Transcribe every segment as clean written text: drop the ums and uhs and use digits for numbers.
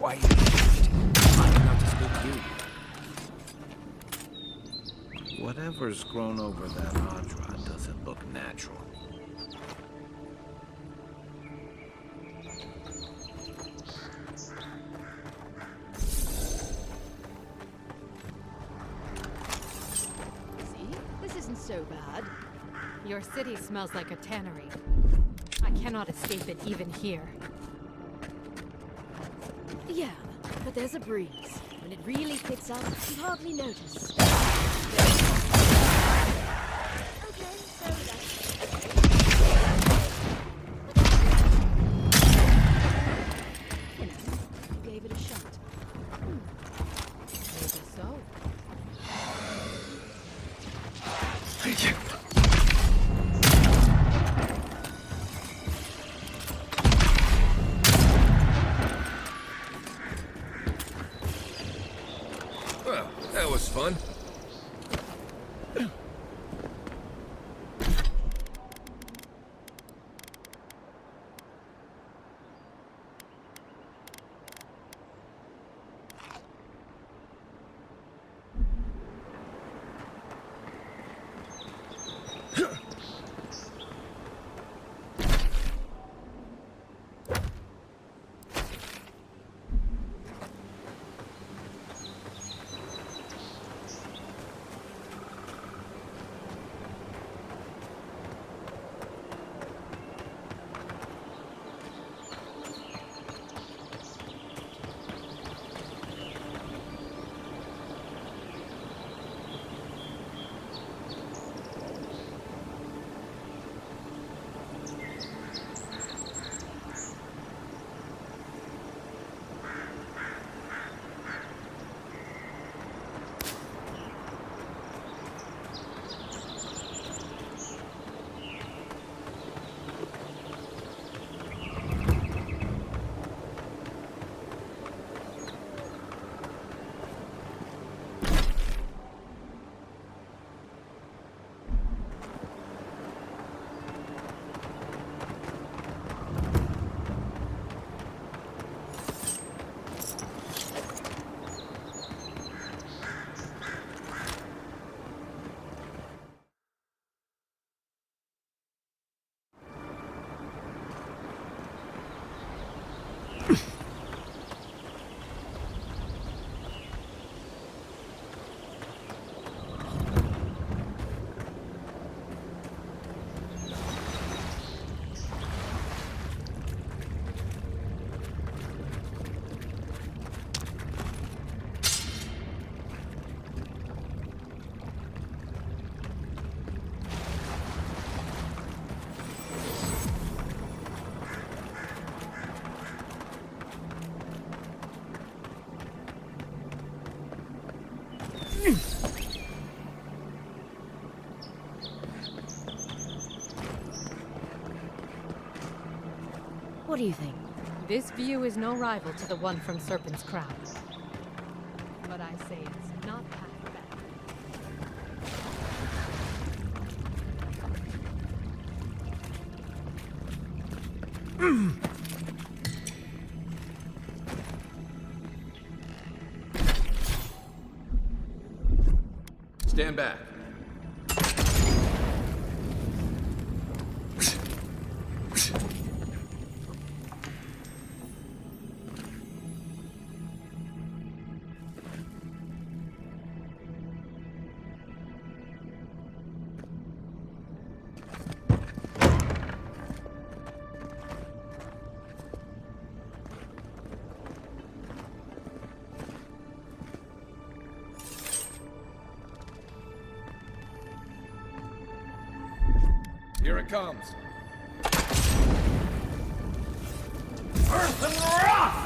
quiet. Trying not to spook you. Whatever's grown over that Audra doesn't look natural. See? This isn't so bad. Your city smells like a tannery. I cannot escape it even here. Yeah, but there's a breeze. When it really picks up, you hardly notice. Okay, so that's... You know, you gave it a shot. Maybe so. Well, that was fun. What do you think? This view is no rival to the one from Serpent's Crown. But I say it's not half bad. Stand back. Here it comes. Earth and rock!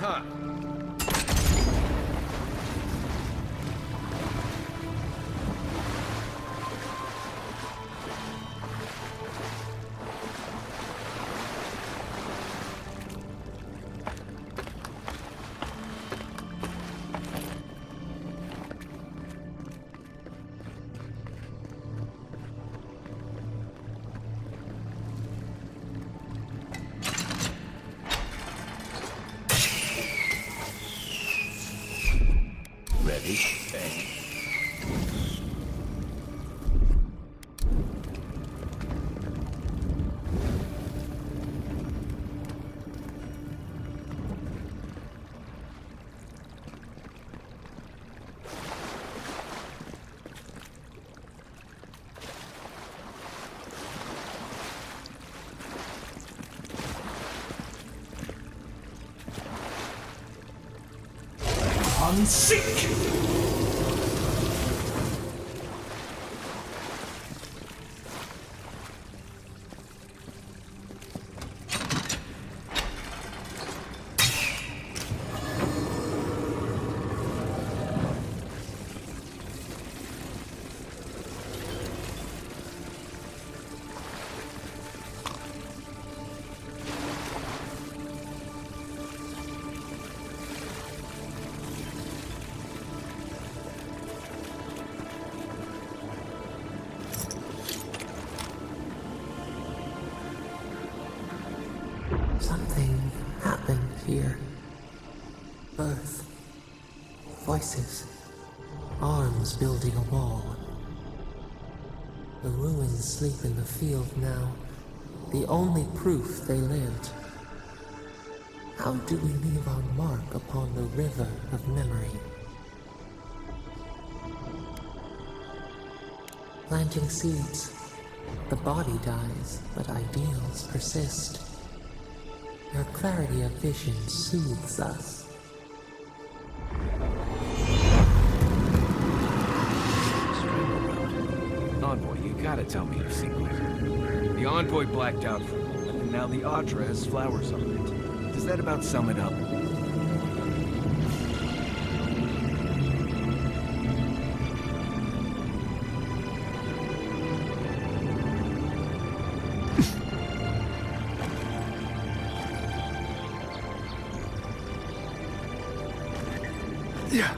hot. Ready? Bang. Unseek! Something happened here. Birth. Voices. Arms building a wall. The ruins sleep in the field now. The only proof they lived. How do we leave our mark upon the river of memory? Planting seeds. The body dies, but ideals persist. Your clarity of vision soothes us. Envoy, you gotta tell me your secret. The Envoy blacked out for a moment, and now the Audra has flowers on it. Does that about sum it up? Yeah.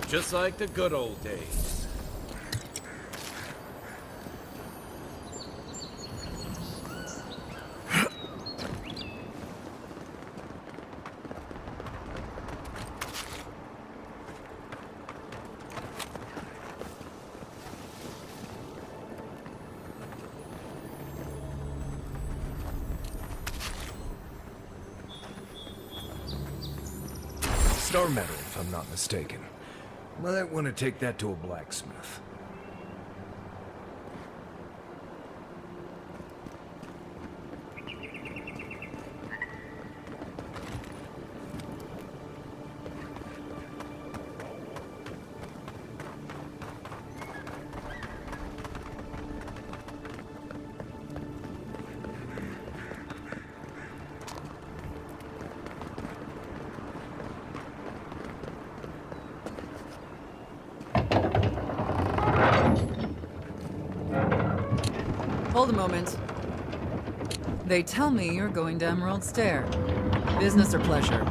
Just like the good old days. Star metal, if I'm not mistaken. Might want to take that to a blacksmith. Hold a moment. They tell me you're going to Emerald Stair. Business or pleasure?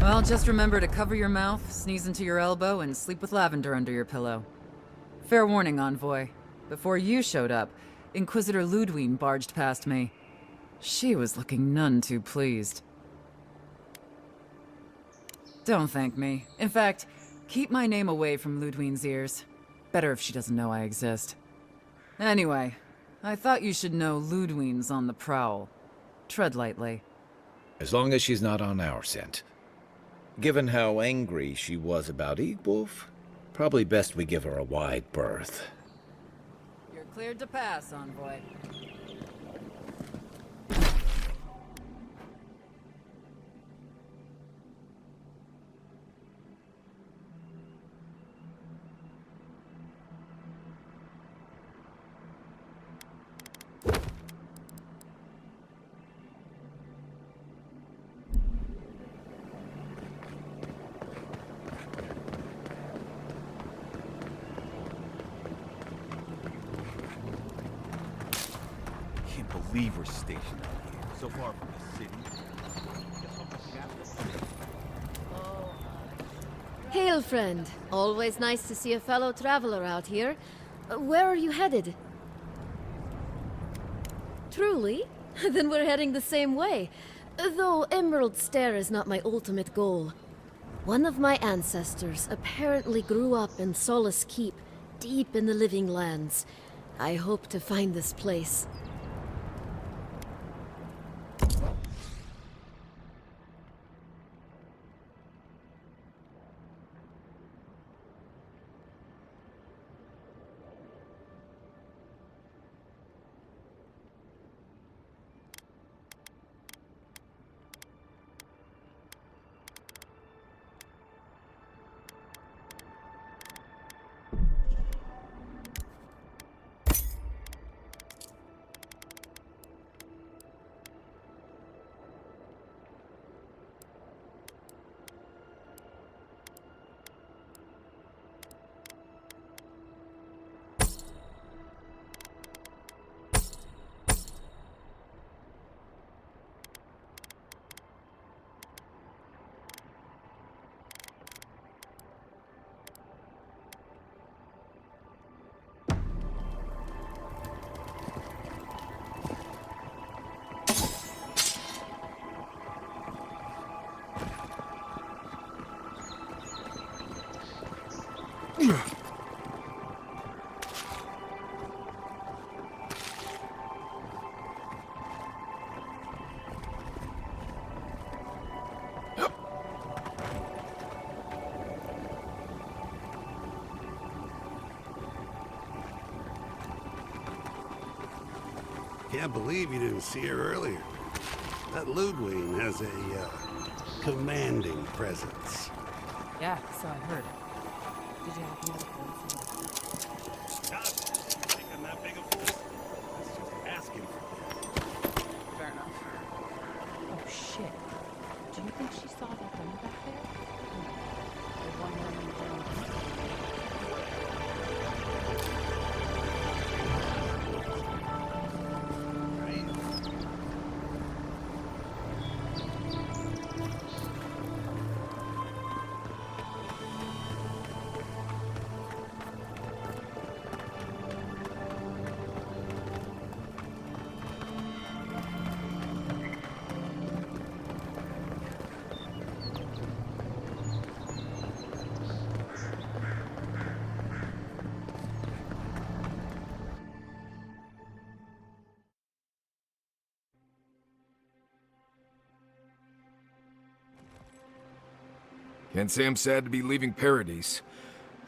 Well, just remember to cover your mouth, sneeze into your elbow, and sleep with lavender under your pillow. Fair warning, Envoy. Before you showed up, Inquisitor Ludwig barged past me. She was looking none too pleased. Don't thank me. In fact, keep my name away from Ludwig's ears. Better if she doesn't know I exist. Anyway, I thought you should know Ludwig's on the prowl. Tread lightly. As long as she's not on our scent. Given how angry she was about Eagwolf, probably best we give her a wide berth. You're cleared to pass, Envoy. Can't believe we're stationed out here, so far from the city. Hail, friend. Always nice to see a fellow traveler out here. Where are you headed? Truly? Then we're heading the same way. Though Emerald Stair is not my ultimate goal. One of my ancestors apparently grew up in Solace Keep, deep in the Living Lands. I hope to find this place. Can't believe you didn't see her earlier. That Ludwig has a, commanding presence. Yeah, so I heard. Did you have beautiful? Stop making that big a fuss. That's just asking for Fair enough. Oh shit. Do you think she saw that gun back there? The one running down. Can't say I'm sad to be leaving Paradise.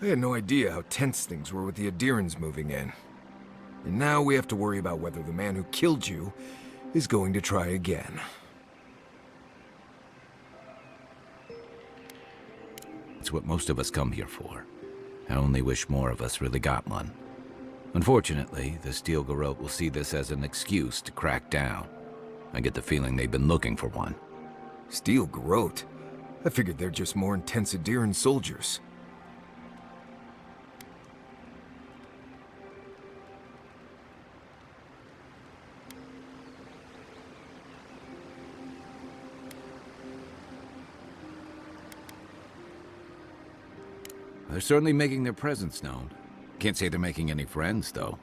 I had no idea how tense things were with the Adherans moving in. And now we have to worry about whether the man who killed you is going to try again. It's what most of us come here for. I only wish more of us really got one. Unfortunately, the Steel Garrote will see this as an excuse to crack down. I get the feeling they've been looking for one. Steel Garrote? I figured they're just more intense Adheran soldiers. They're certainly making their presence known. Can't say they're making any friends, though.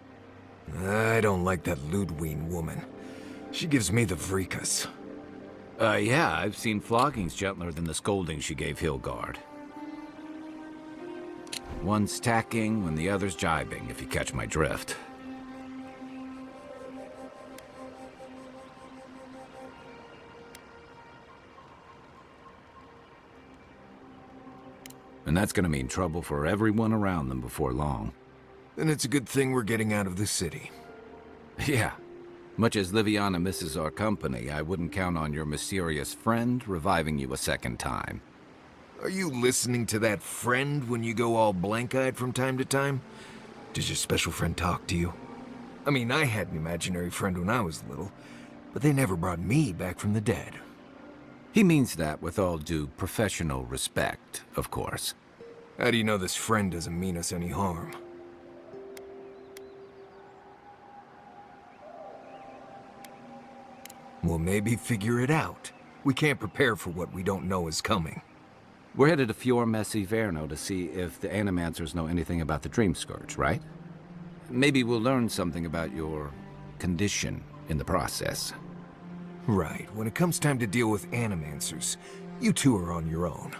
I don't like that Ludwig woman. She gives me the vreekas. Yeah, I've seen floggings gentler than the scolding she gave Hilgard. One's tacking when the other's jibing, if you catch my drift. And that's gonna mean trouble for everyone around them before long. Then it's a good thing we're getting out of the city. Yeah. Much as Liviana misses our company, I wouldn't count on your mysterious friend reviving you a second time. Are you listening to that friend when you go all blank-eyed from time to time? Does your special friend talk to you? I mean, I had an imaginary friend when I was little, but they never brought me back from the dead. He means that with all due professional respect, of course. How do you know this friend doesn't mean us any harm? Well, maybe figure it out. We can't prepare for what we don't know is coming. We're headed to Fior Messi Verno to see if the Animancers know anything about the Dream Scourge, right? Maybe we'll learn something about your condition in the process. Right. When it comes time to deal with Animancers, you two are on your own.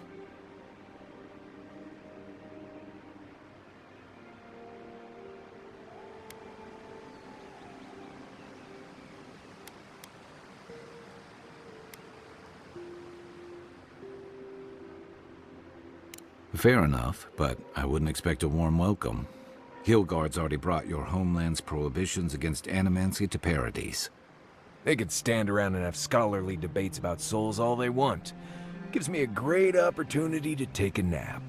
Fair enough, but I wouldn't expect a warm welcome. Hilgard's already brought your homeland's prohibitions against animancy to Paradise. They could stand around and have scholarly debates about souls all they want. Gives me a great opportunity to take a nap.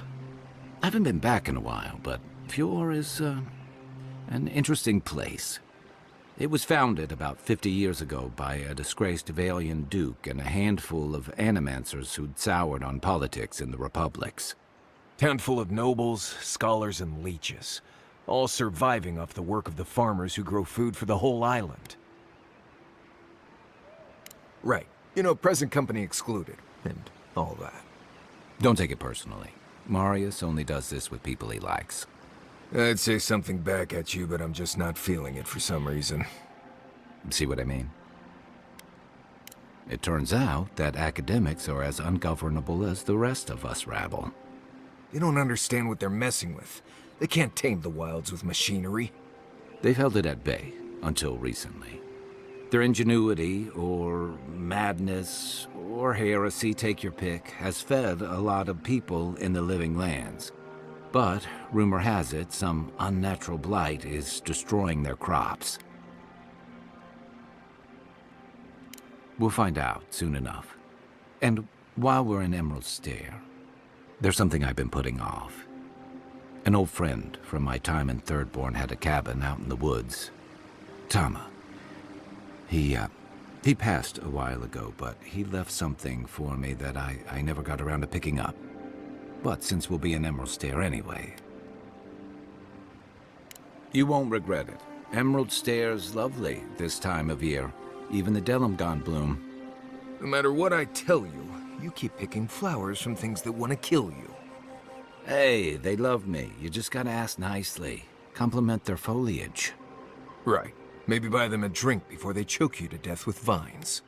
I haven't been back in a while, but Fior is, an interesting place. It was founded about 50 years ago by a disgraced Valian duke and a handful of animancers who'd soured on politics in the republics. Town full of nobles, scholars, and leeches, all surviving off the work of the farmers who grow food for the whole island. Right. You know, present company excluded, and all that. Don't take it personally. Marius only does this with people he likes. I'd say something back at you, but I'm just not feeling it for some reason. See what I mean? It turns out that academics are as ungovernable as the rest of us rabble. They don't understand what they're messing with. They can't tame the wilds with machinery. They've held it at bay, until recently. Their ingenuity, or madness, or heresy, take your pick, has fed a lot of people in the living lands. But, rumor has it, some unnatural blight is destroying their crops. We'll find out soon enough. And while we're in Emerald Stair, there's something I've been putting off. An old friend from my time in Thirdborn had a cabin out in the woods. Tama. He passed a while ago, but he left something for me that I never got around to picking up. But since we'll be in Emerald Stair anyway... You won't regret it. Emerald Stair's lovely this time of year. Even the Delumgon bloom. No matter what I tell you, you keep picking flowers from things that want to kill you. Hey, they love me. You just gotta ask nicely. Compliment their foliage. Right. Maybe buy them a drink before they choke you to death with vines.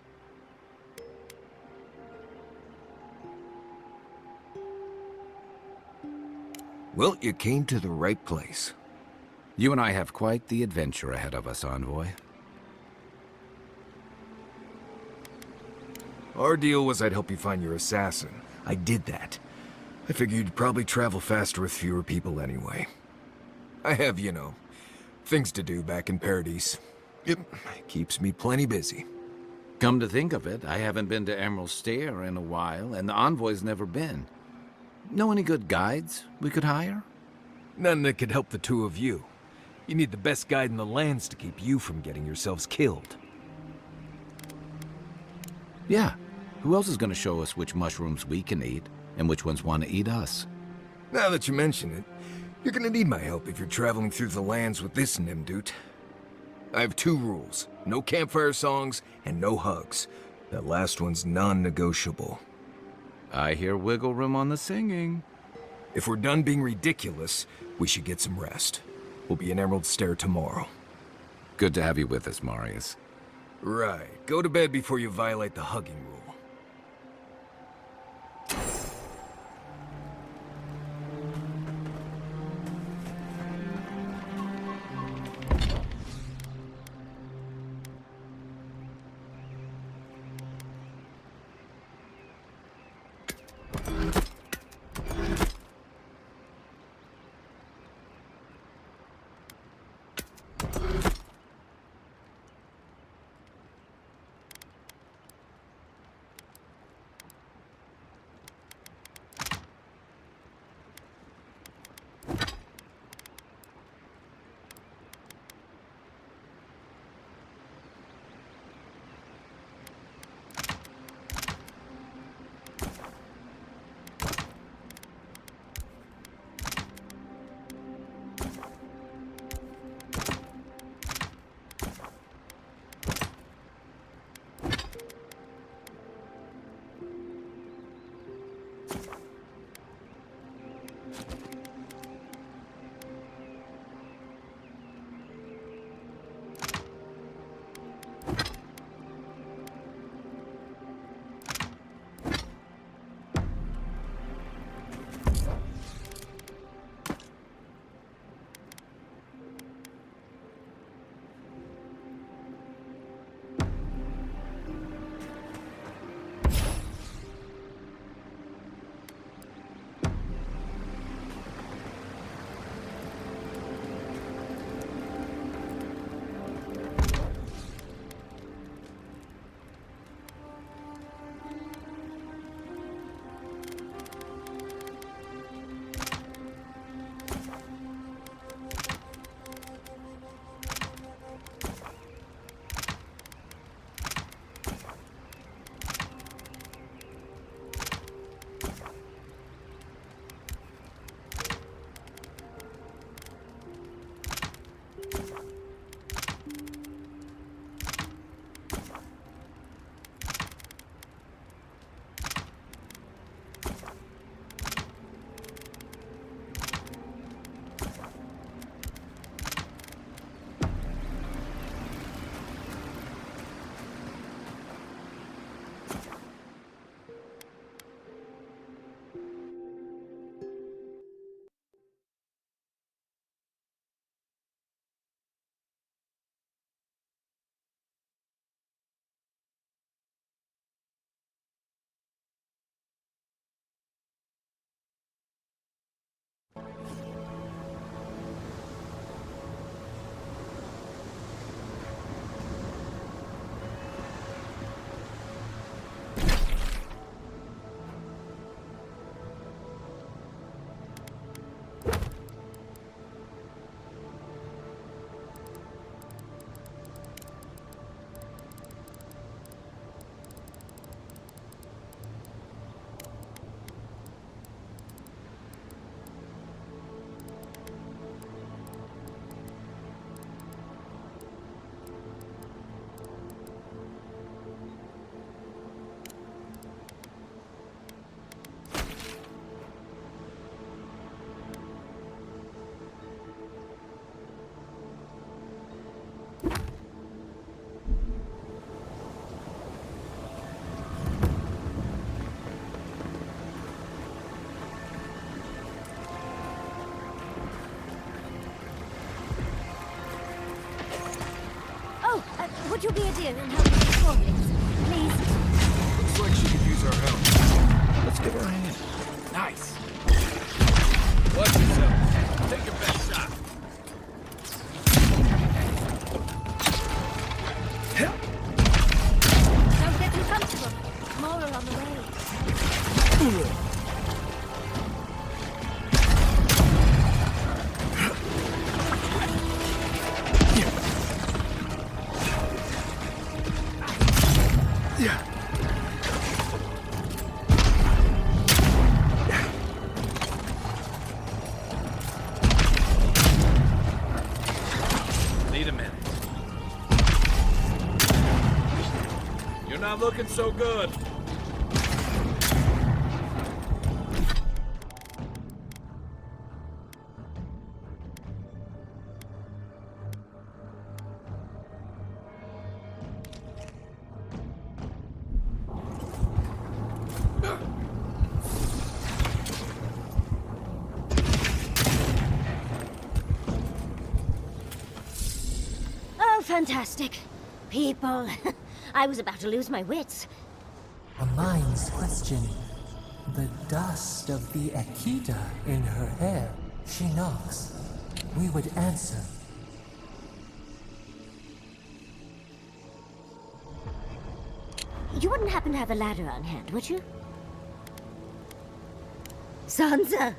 Well, you came to the right place. You and I have quite the adventure ahead of us, Envoy. Our deal was I'd help you find your assassin. I did that. I figured you'd probably travel faster with fewer people anyway. I have, you know, things to do back in Paradise. It keeps me plenty busy. Come to think of it, I haven't been to Emerald Stair in a while, and the Envoy's never been. Know any good guides we could hire? None that could help the two of you. You need the best guide in the lands to keep you from getting yourselves killed. Yeah. Who else is gonna show us which mushrooms we can eat, and which ones want to eat us? Now that you mention it, you're gonna need my help if you're traveling through the lands with this Nimdut. I have 2 rules. No campfire songs, and no hugs. That last one's non-negotiable. I hear wiggle room on the singing. If we're done being ridiculous, we should get some rest. We'll be in Emerald Stair tomorrow. Good to have you with us, Marius. Right. Go to bed before you violate the hugging rule. Would you be a dear and help me perform this, please? Looks like she could use our help. Let's give her a hand. Nice. Watch yourself. Take your best shot. Don't get too comfortable. More are on the way. Need a minute. You're not looking so good. Fantastic. People. I was about to lose my wits. A mind's question. The dust of the Akita in her hair. She knocks. We would answer. You wouldn't happen to have a ladder on hand, would you? Sansa?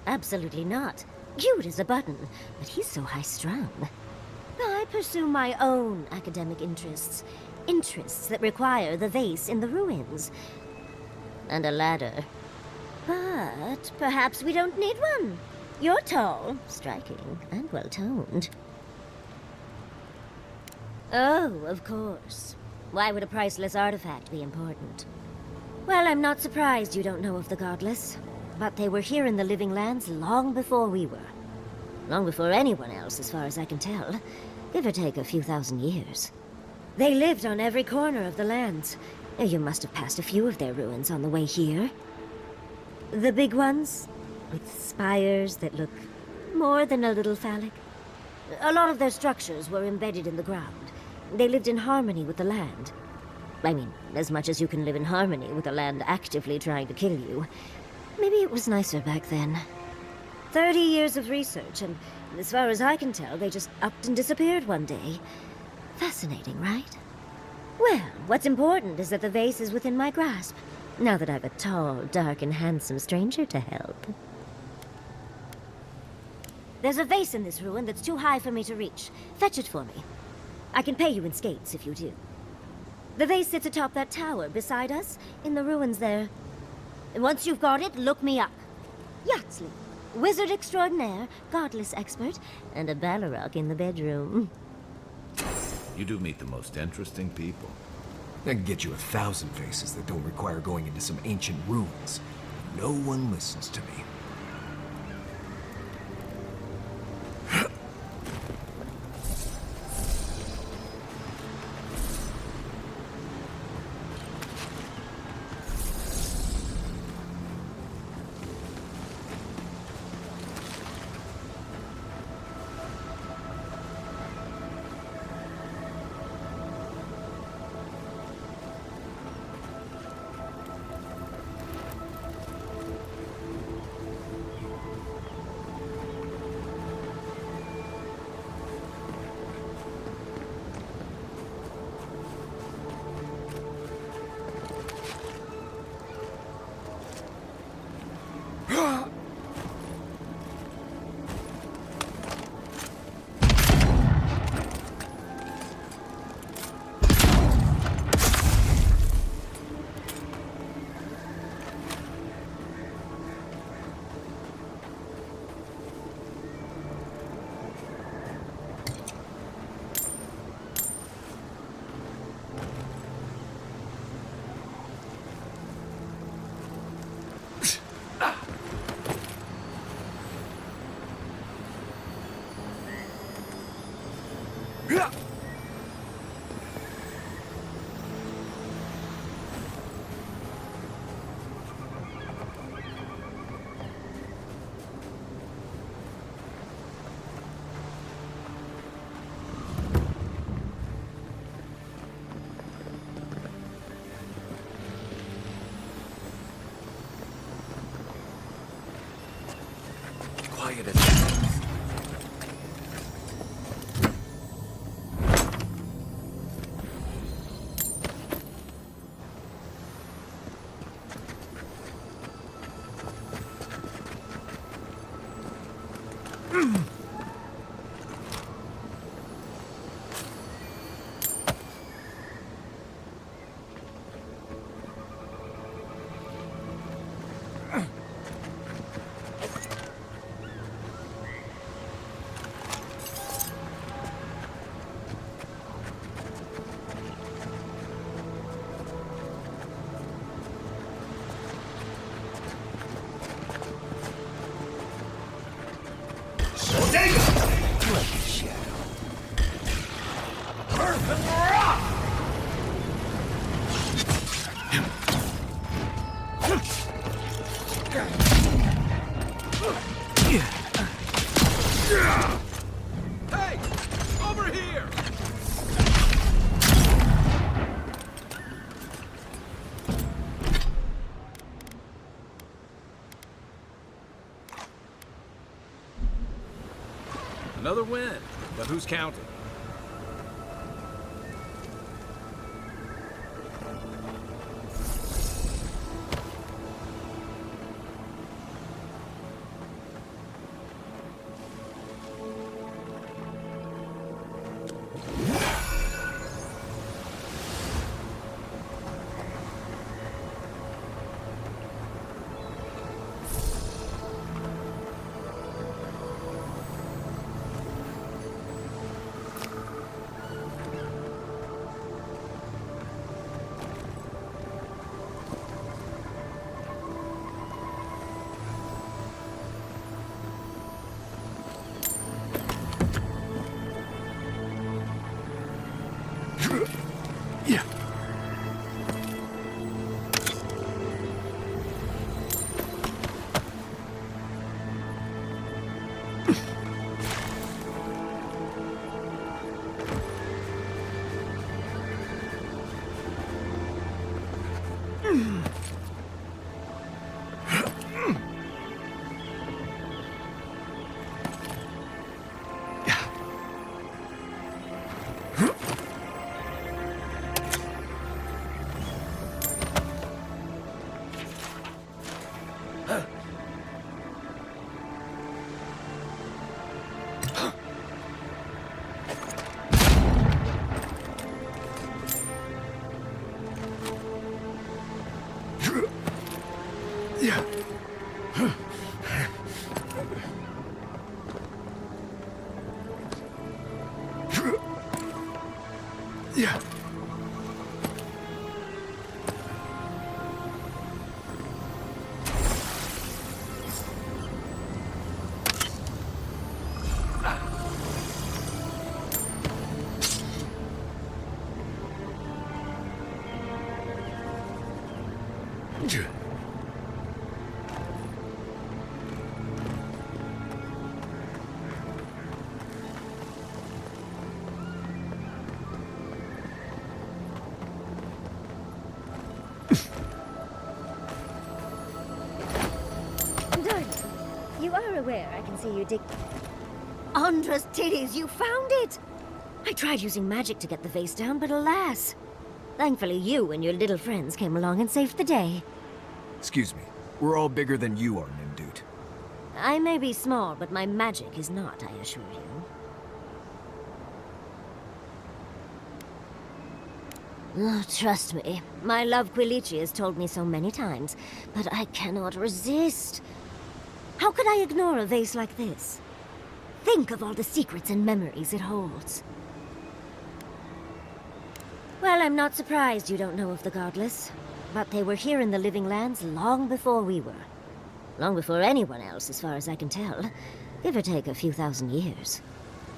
Absolutely not. Cute as a button, but he's so high-strung. I pursue my own academic interests. Interests that require the vase in the ruins. And a ladder. But perhaps we don't need one. You're tall, striking, and well-toned. Oh, of course. Why would a priceless artifact be important? Well, I'm not surprised you don't know of the Godless. But they were here in the Living Lands long before we were. Long before anyone else, as far as I can tell. Give or take a few thousand years. They lived on every corner of the lands. You must have passed a few of their ruins on the way here. The big ones, with spires that look more than a little phallic. A lot of their structures were embedded in the ground. They lived in harmony with the land. I mean, as much as you can live in harmony with the land actively trying to kill you. Maybe it was nicer back then. 30 years of research, and as far as I can tell, they just upped and disappeared one day. Fascinating, right? Well, what's important is that the vase is within my grasp, now that I've a tall, dark, and handsome stranger to help. There's a vase in this ruin that's too high for me to reach. Fetch it for me. I can pay you in skates if you do. The vase sits atop that tower beside us, in the ruins there. And once you've got it, look me up. Yatsley, wizard extraordinaire, godless expert, and a Balrog in the bedroom. You do meet the most interesting people. I can get you 1,000 faces that don't require going into some ancient ruins. No one listens to me. Quiet as a mouse. Hey! Over here! Another win, but who's counting? Darling, you are aware I can see you dig... Andra's titties, you found it! I tried using magic to get the vase down, but alas. Thankfully, you and your little friends came along and saved the day. Excuse me. We're all bigger than you are, Nimdut. I may be small, but my magic is not, I assure you. Oh, trust me, my love Quilici has told me so many times, but I cannot resist. How could I ignore a vase like this? Think of all the secrets and memories it holds. Well, I'm not surprised you don't know of the Godless, but they were here in the Living Lands long before we were. Long before anyone else, as far as I can tell, give or take a few thousand years.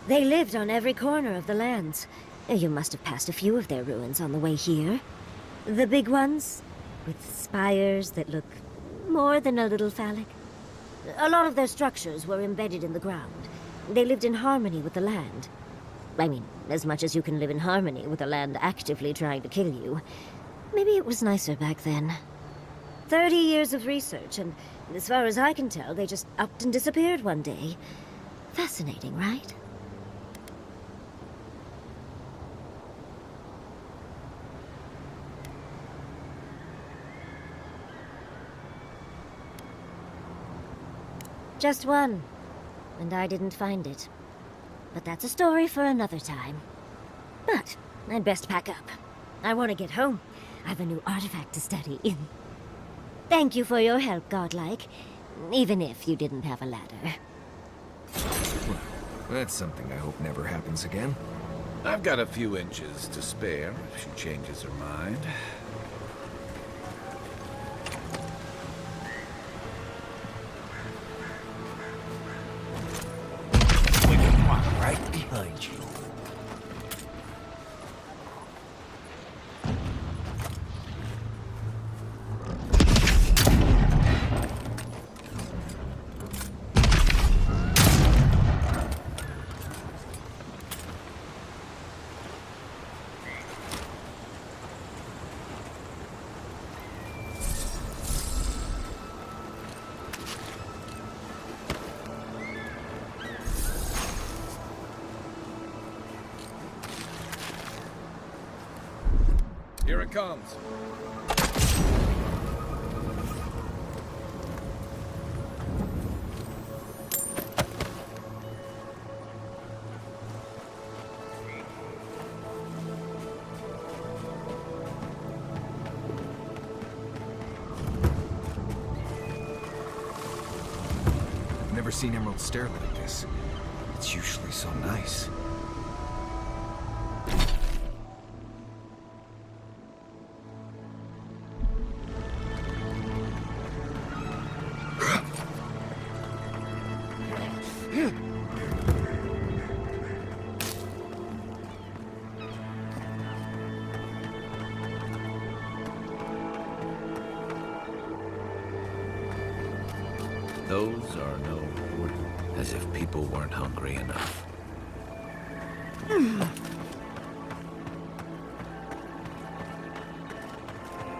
They lived on every corner of the lands. You must have passed a few of their ruins on the way here. The big ones, with spires that look more than a little phallic. A lot of their structures were embedded in the ground. They lived in harmony with the land. I mean, as much as you can live in harmony with the land actively trying to kill you. Maybe it was nicer back then. 30 years of research, and as far as I can tell, they just upped and disappeared one day. Fascinating, right? Just one, and I didn't find it. But that's a story for another time. But I'd best pack up. I want to get home. I've a new artifact to study. Thank you for your help, Godlike. Even if you didn't have a ladder. Well, that's something I hope never happens again. I've got a few inches to spare if she changes her mind. Right behind you. Here it comes. Never seen Emerald Stair like this. It's usually so nice. Those are no food. As if people weren't hungry enough.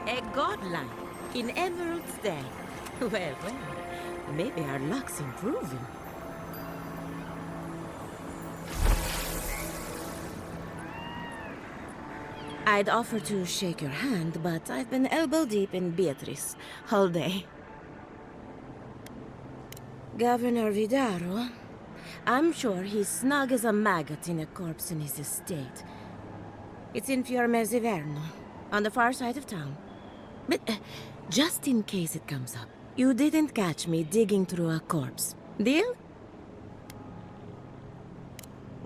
A godline in Emerald Stair. Well, well, maybe our luck's improving. I'd offer to shake your hand, but I've been elbow deep in Beatrice all day. Governor Vidaro, I'm sure he's snug as a maggot in a corpse in his estate. It's in Fiormezziverno, on the far side of town. But just in case it comes up, you didn't catch me digging through a corpse. Deal?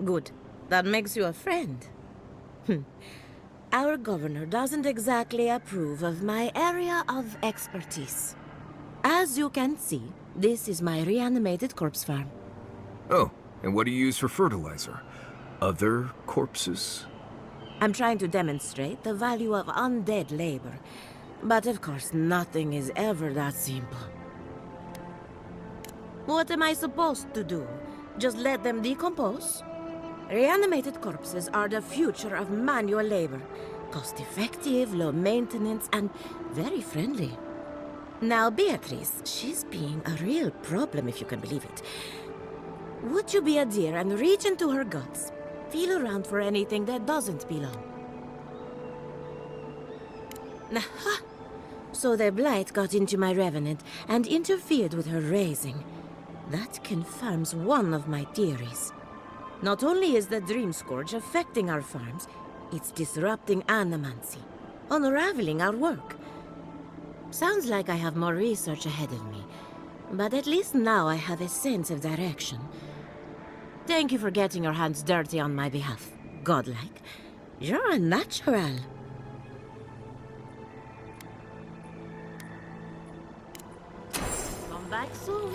Good. That makes you a friend. Our governor doesn't exactly approve of my area of expertise. As you can see, this is my reanimated corpse farm. Oh, and what do you use for fertilizer? Other corpses? I'm trying to demonstrate the value of undead labor. But of course, nothing is ever that simple. What am I supposed to do? Just let them decompose? Reanimated corpses are the future of manual labor. Cost-effective, low maintenance, and very friendly. Now, Beatrice, she's being a real problem, if you can believe it. Would you be a dear and reach into her guts? Feel around for anything that doesn't belong. Aha! So the blight got into my revenant and interfered with her raising. That confirms one of my theories. Not only is the Dream Scourge affecting our farms, it's disrupting animancy, unraveling our work. Sounds like I have more research ahead of me, but at least now I have a sense of direction. Thank you for getting your hands dirty on my behalf, godlike. You're a natural. Come back soon.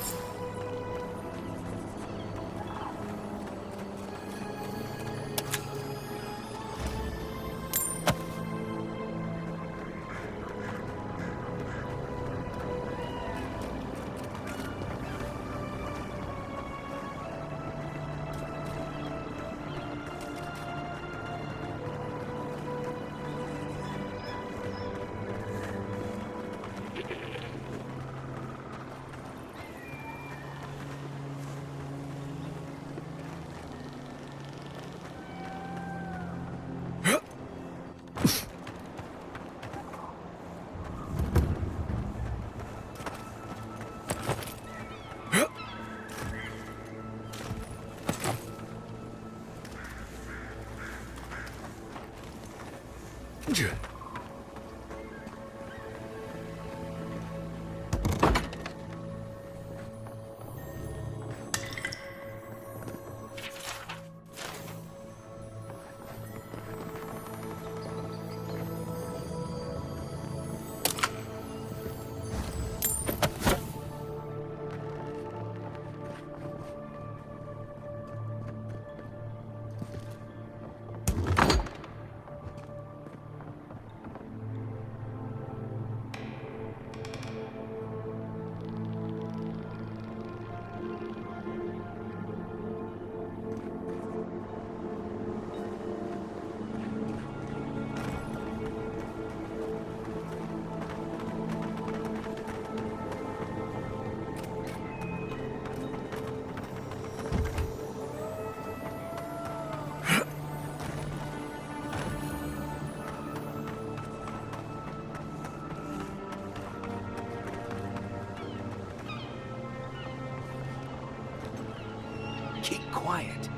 quiet.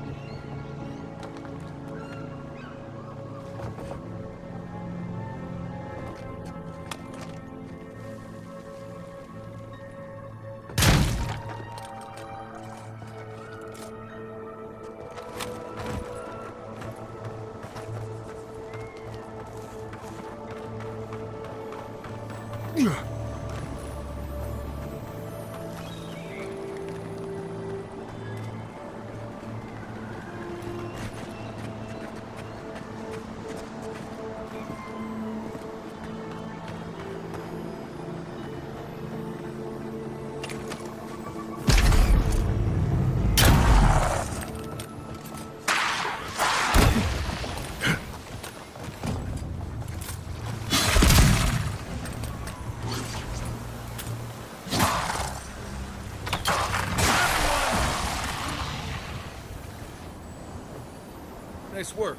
Nice work.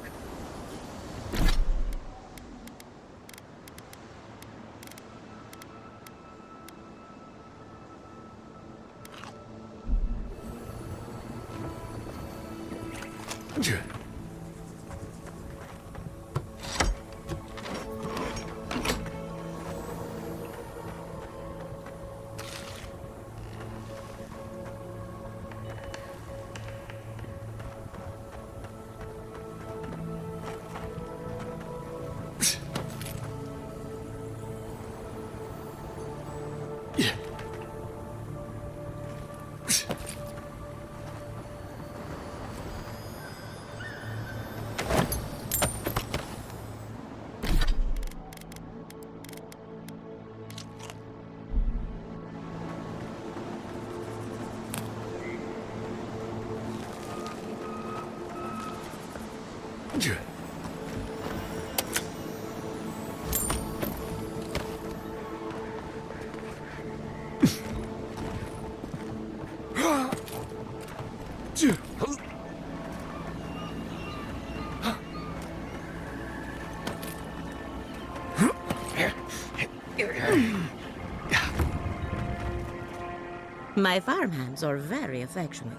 My farmhands are very affectionate.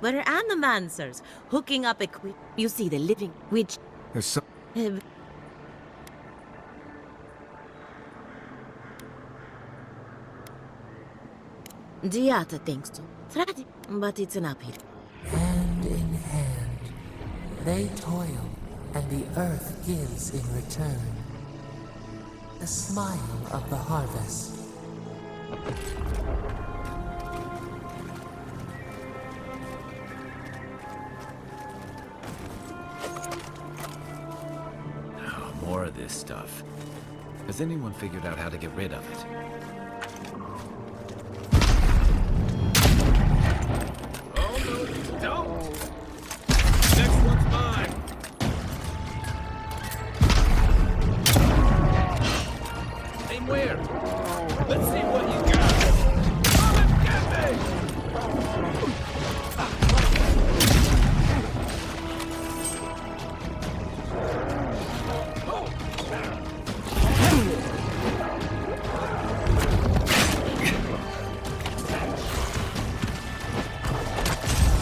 We're animancers, hooking up you see the living witch. There's some... Diata thinks so. But it's an uphill. Hand in hand, they toil, and the earth gives in return. The smile of the harvest. Oh, more of this stuff. Has anyone figured out how to get rid of it? Oh, no, don't! Next one's mine! Aim where? Let's see what you got! Come and get me!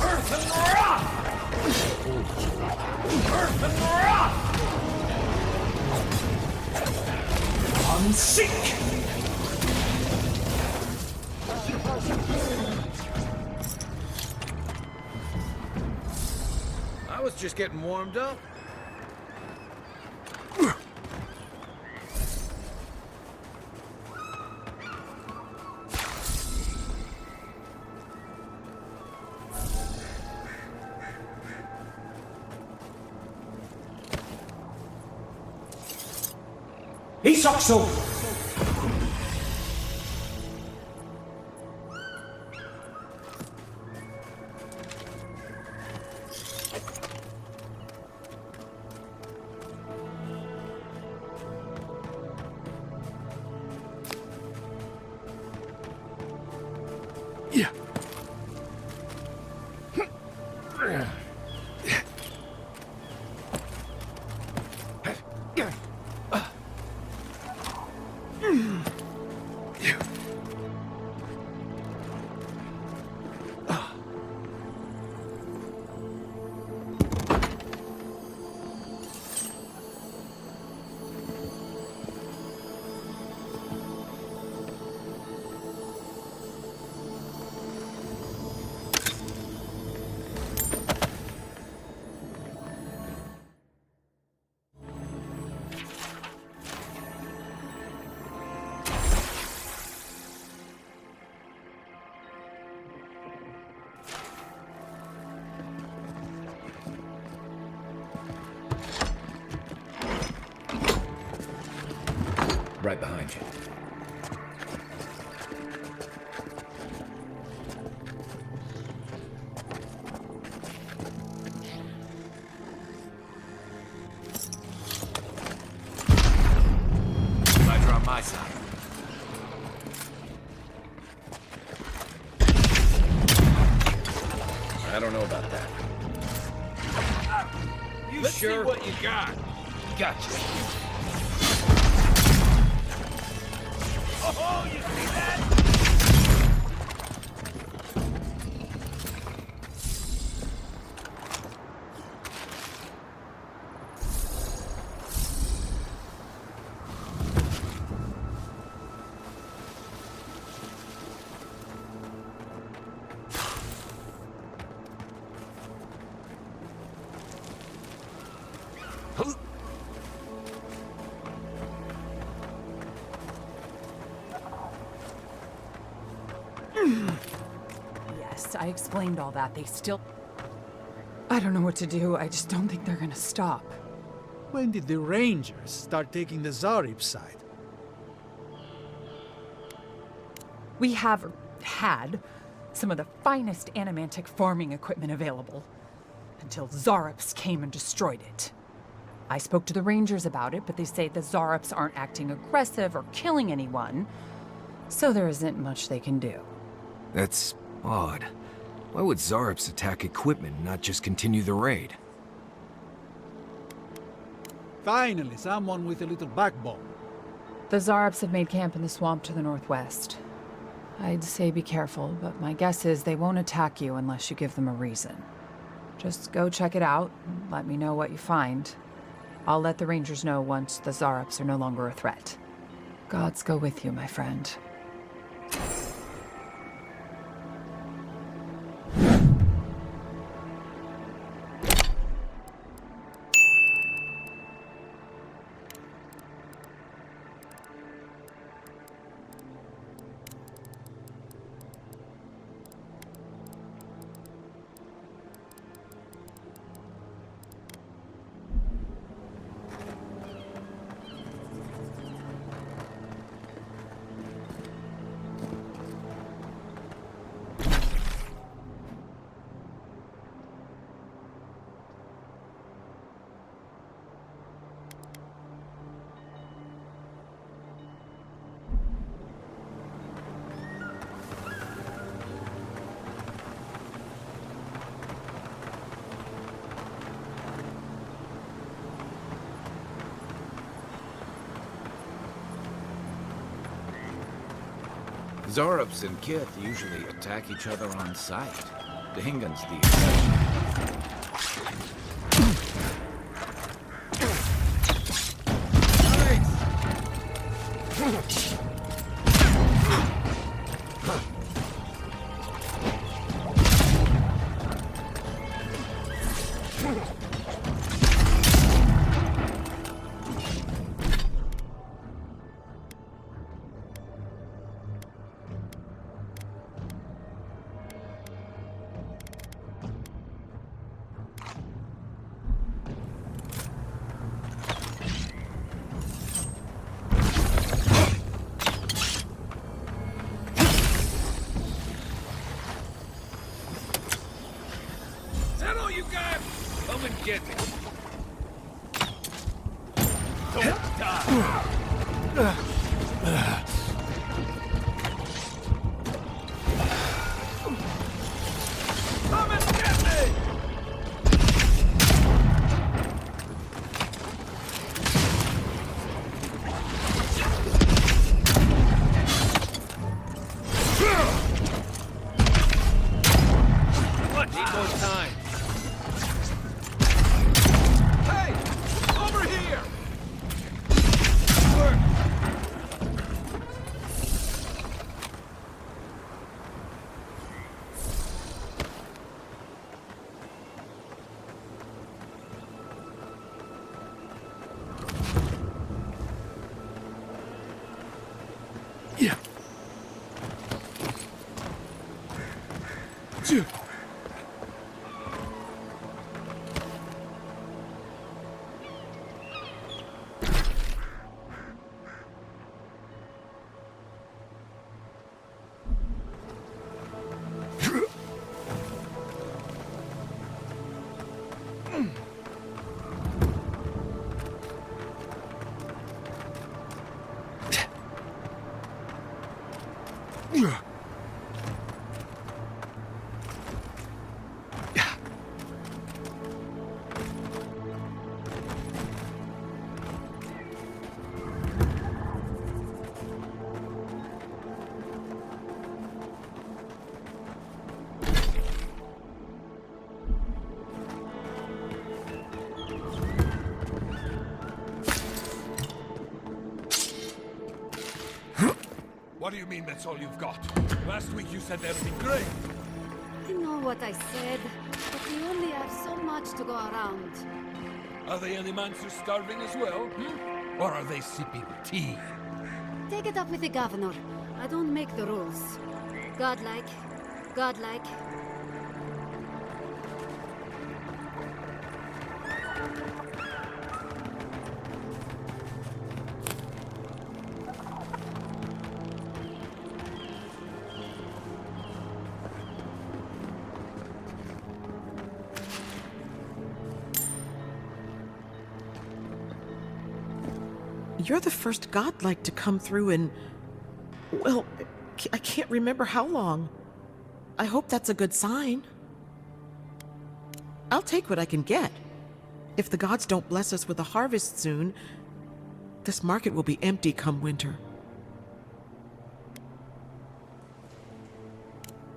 Earth and rock! Earth and rock! Unseek! I was just getting warmed up. Isokso! Right behind you. Lights are on my side. I don't know about that. Let's see what you got. Gotcha. Oh, you see that? Yes, I explained all that. They still... I don't know what to do. I just don't think they're gonna stop. When did the Rangers start taking the Zarib side? We have had some of the finest animantic farming equipment available until Zarops came and destroyed it. I spoke to the Rangers about it, but they say the Zarops aren't acting aggressive or killing anyone, so there isn't much they can do. That's odd. Why would Zarops attack equipment and not just continue the raid? Finally, someone with a little backbone. The Zarops have made camp in the swamp to the northwest. I'd say be careful, but my guess is they won't attack you unless you give them a reason. Just go check it out and let me know what you find. I'll let the Rangers know once the Zarops are no longer a threat. Gods go with you, my friend. Zarops and Kith usually attack each other on sight. Dingan's the exception. Come and get me. Don't die. Come and get me! What? Need more time. Hey! Over here! Yeah. What do you mean that's all you've got? Last week you said that'd be great. I know what I said, but we only have so much to go around. Are the animals starving as well? Or are they sipping tea? Take it up with the governor. I don't make the rules. Godlike. Godlike. You're the first godlike to come through in... well, I can't remember how long. I hope that's a good sign. I'll take what I can get. If the gods don't bless us with a harvest soon, this market will be empty come winter.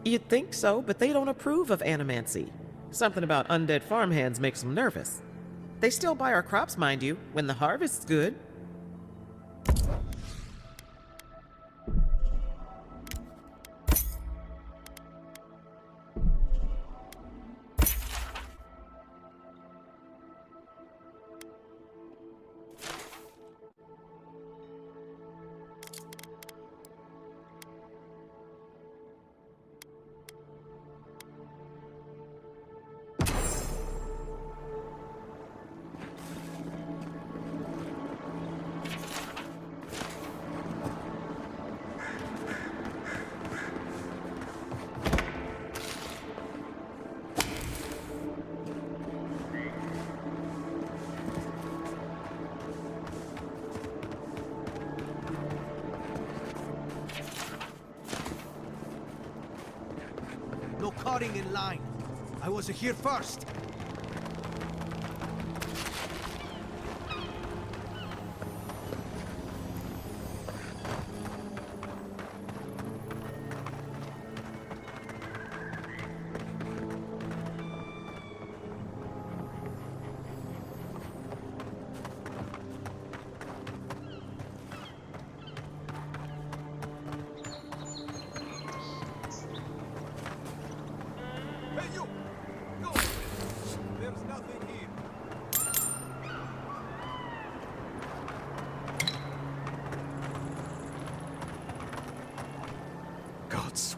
You'd think so, but they don't approve of animancy. Something about undead farmhands makes them nervous. They still buy our crops, mind you, when the harvest's good. No cutting in line. I was here first.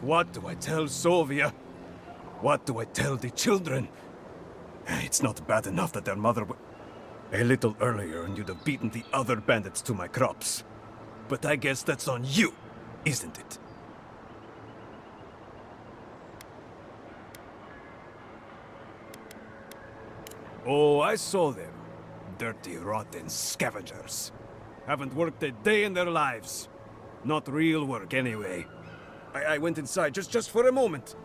What do I tell Sovia? What do I tell the children? It's not bad enough that their mother a little earlier and you'd have beaten the other bandits to my crops. But I guess that's on you, isn't it? Oh, I saw them. Dirty, rotten scavengers. Haven't worked a day in their lives. Not real work, anyway. I went inside just for a moment.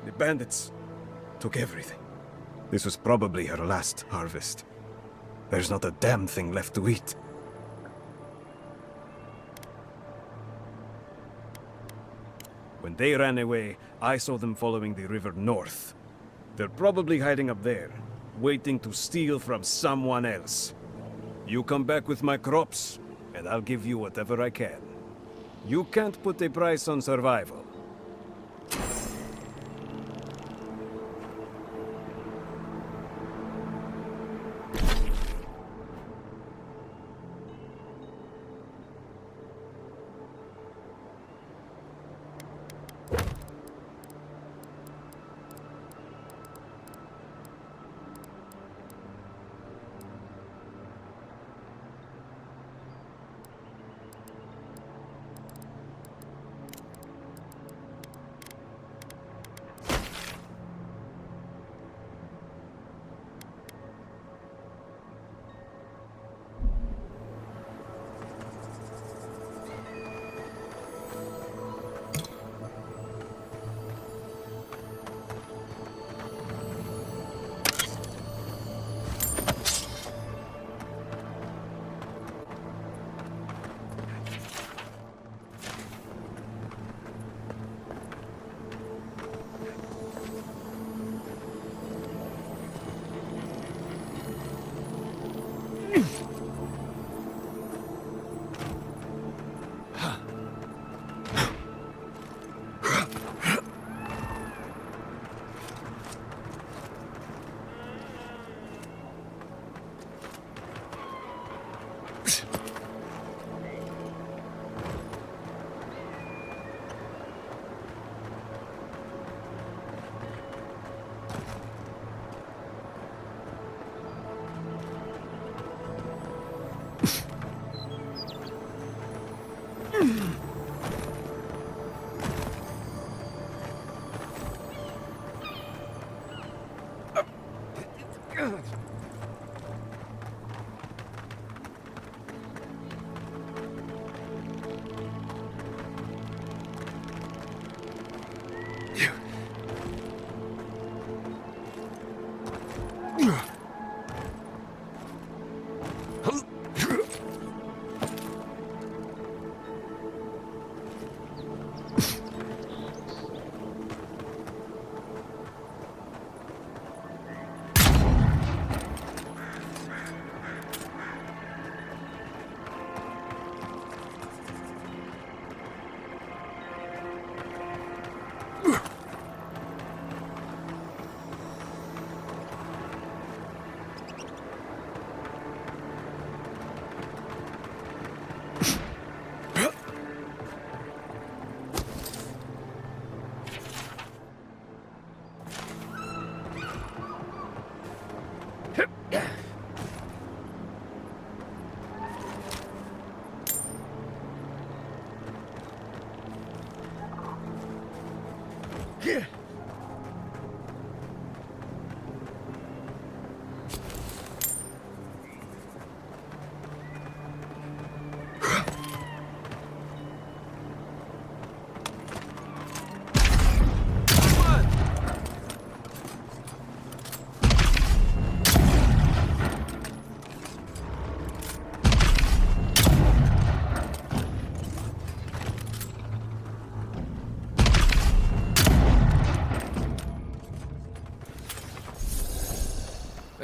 The bandits took everything. This was probably her last harvest. There's not a damn thing left to eat. When they ran away, I saw them following the river north. They're probably hiding up there, waiting to steal from someone else. You come back with my crops, and I'll give you whatever I can. You can't put a price on survival.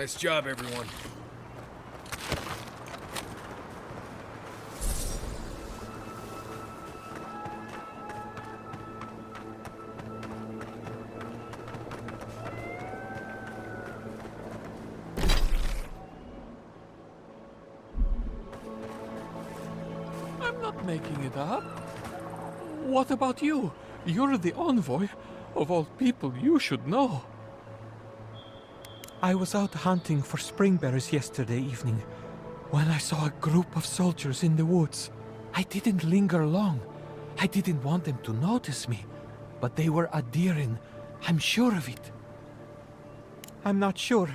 Nice job, everyone. I'm not making it up. What about you? You're the envoy. Of all people, you should know. I was out hunting for spring bears yesterday evening when I saw a group of soldiers in the woods. I didn't linger long. I didn't want them to notice me, but they were adhering. I'm sure of it. I'm not sure.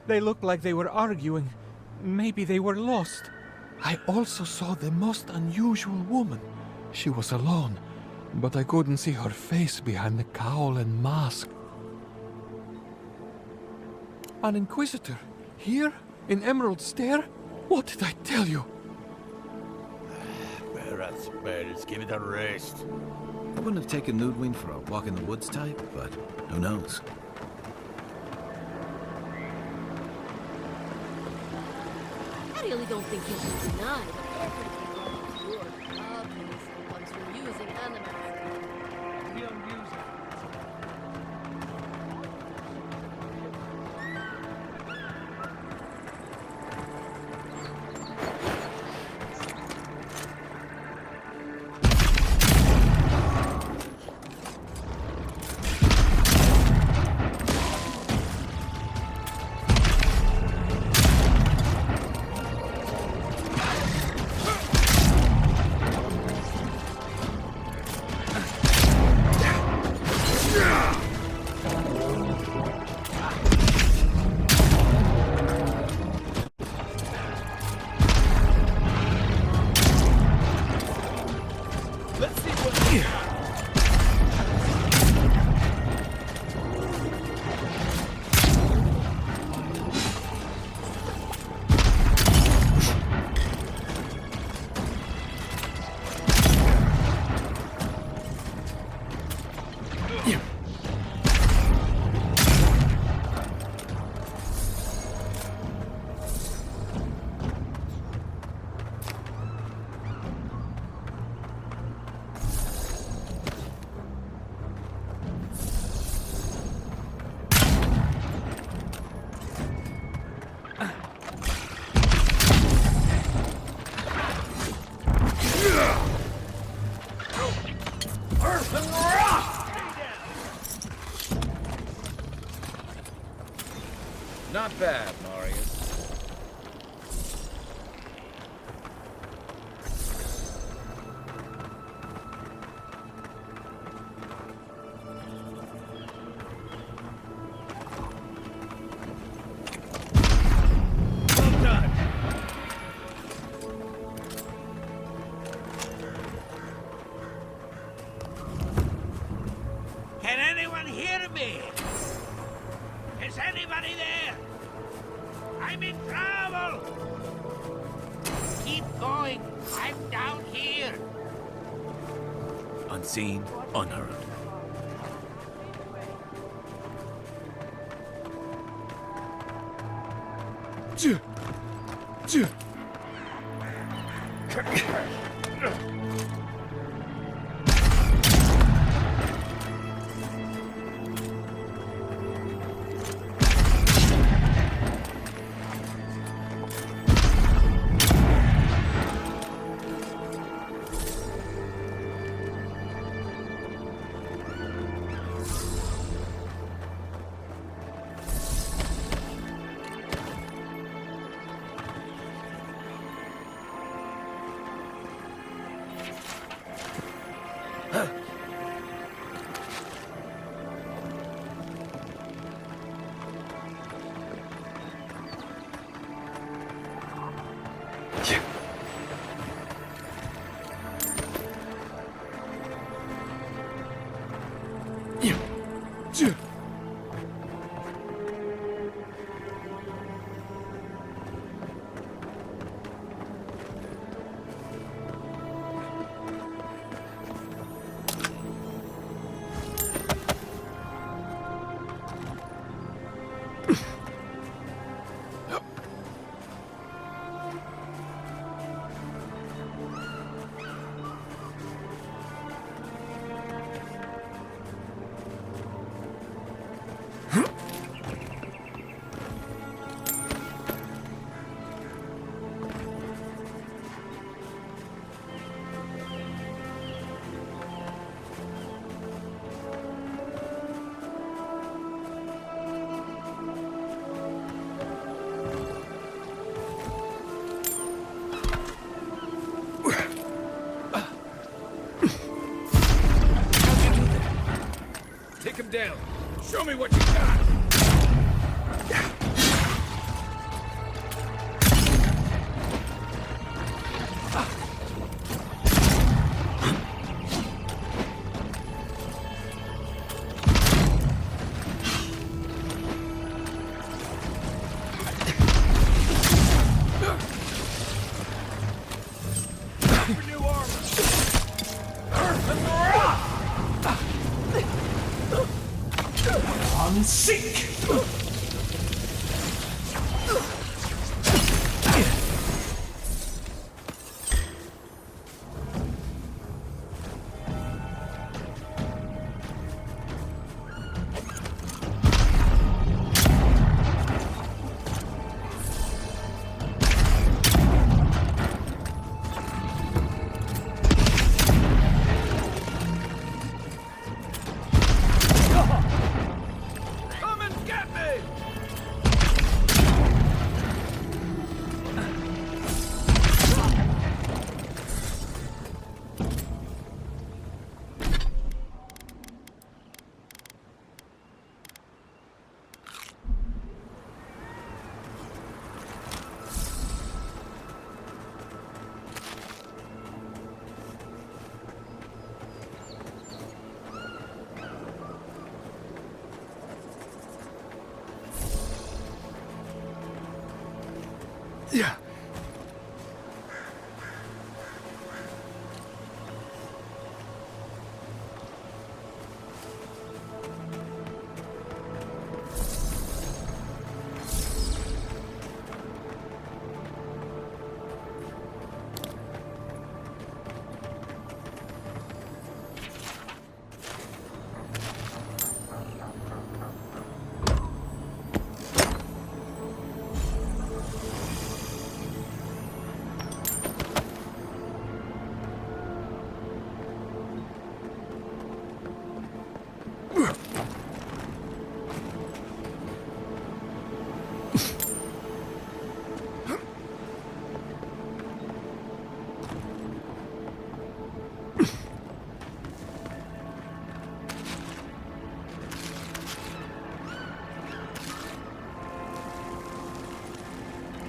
They looked like they were arguing. Maybe they were lost. I also saw the most unusual woman. She was alone, but I couldn't see her face behind the cowl and mask. An Inquisitor? Here? In Emerald Stair? What did I tell you? That's better. Give it a rest. I wouldn't have taken Ludwig for a walk in the woods type, but who knows? I really don't think you can deny that everything on your obviously comes from using animals. We don't use it. Not bad, Marius. Anybody there? I'm in trouble! Keep going. I'm down here. Unseen, unheard. Take him down. Show me what you got. Yeah.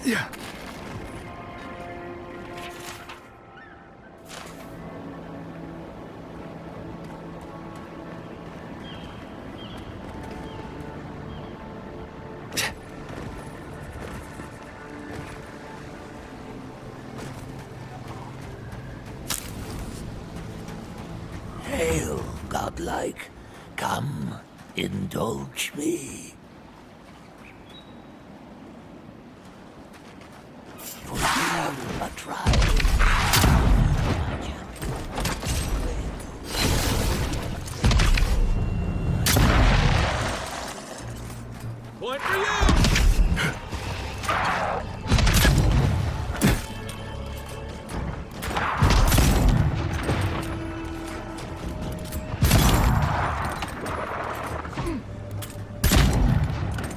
Yeah. godlike. Come, indulge me. You have a trial. Point for you!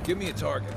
Give me a target.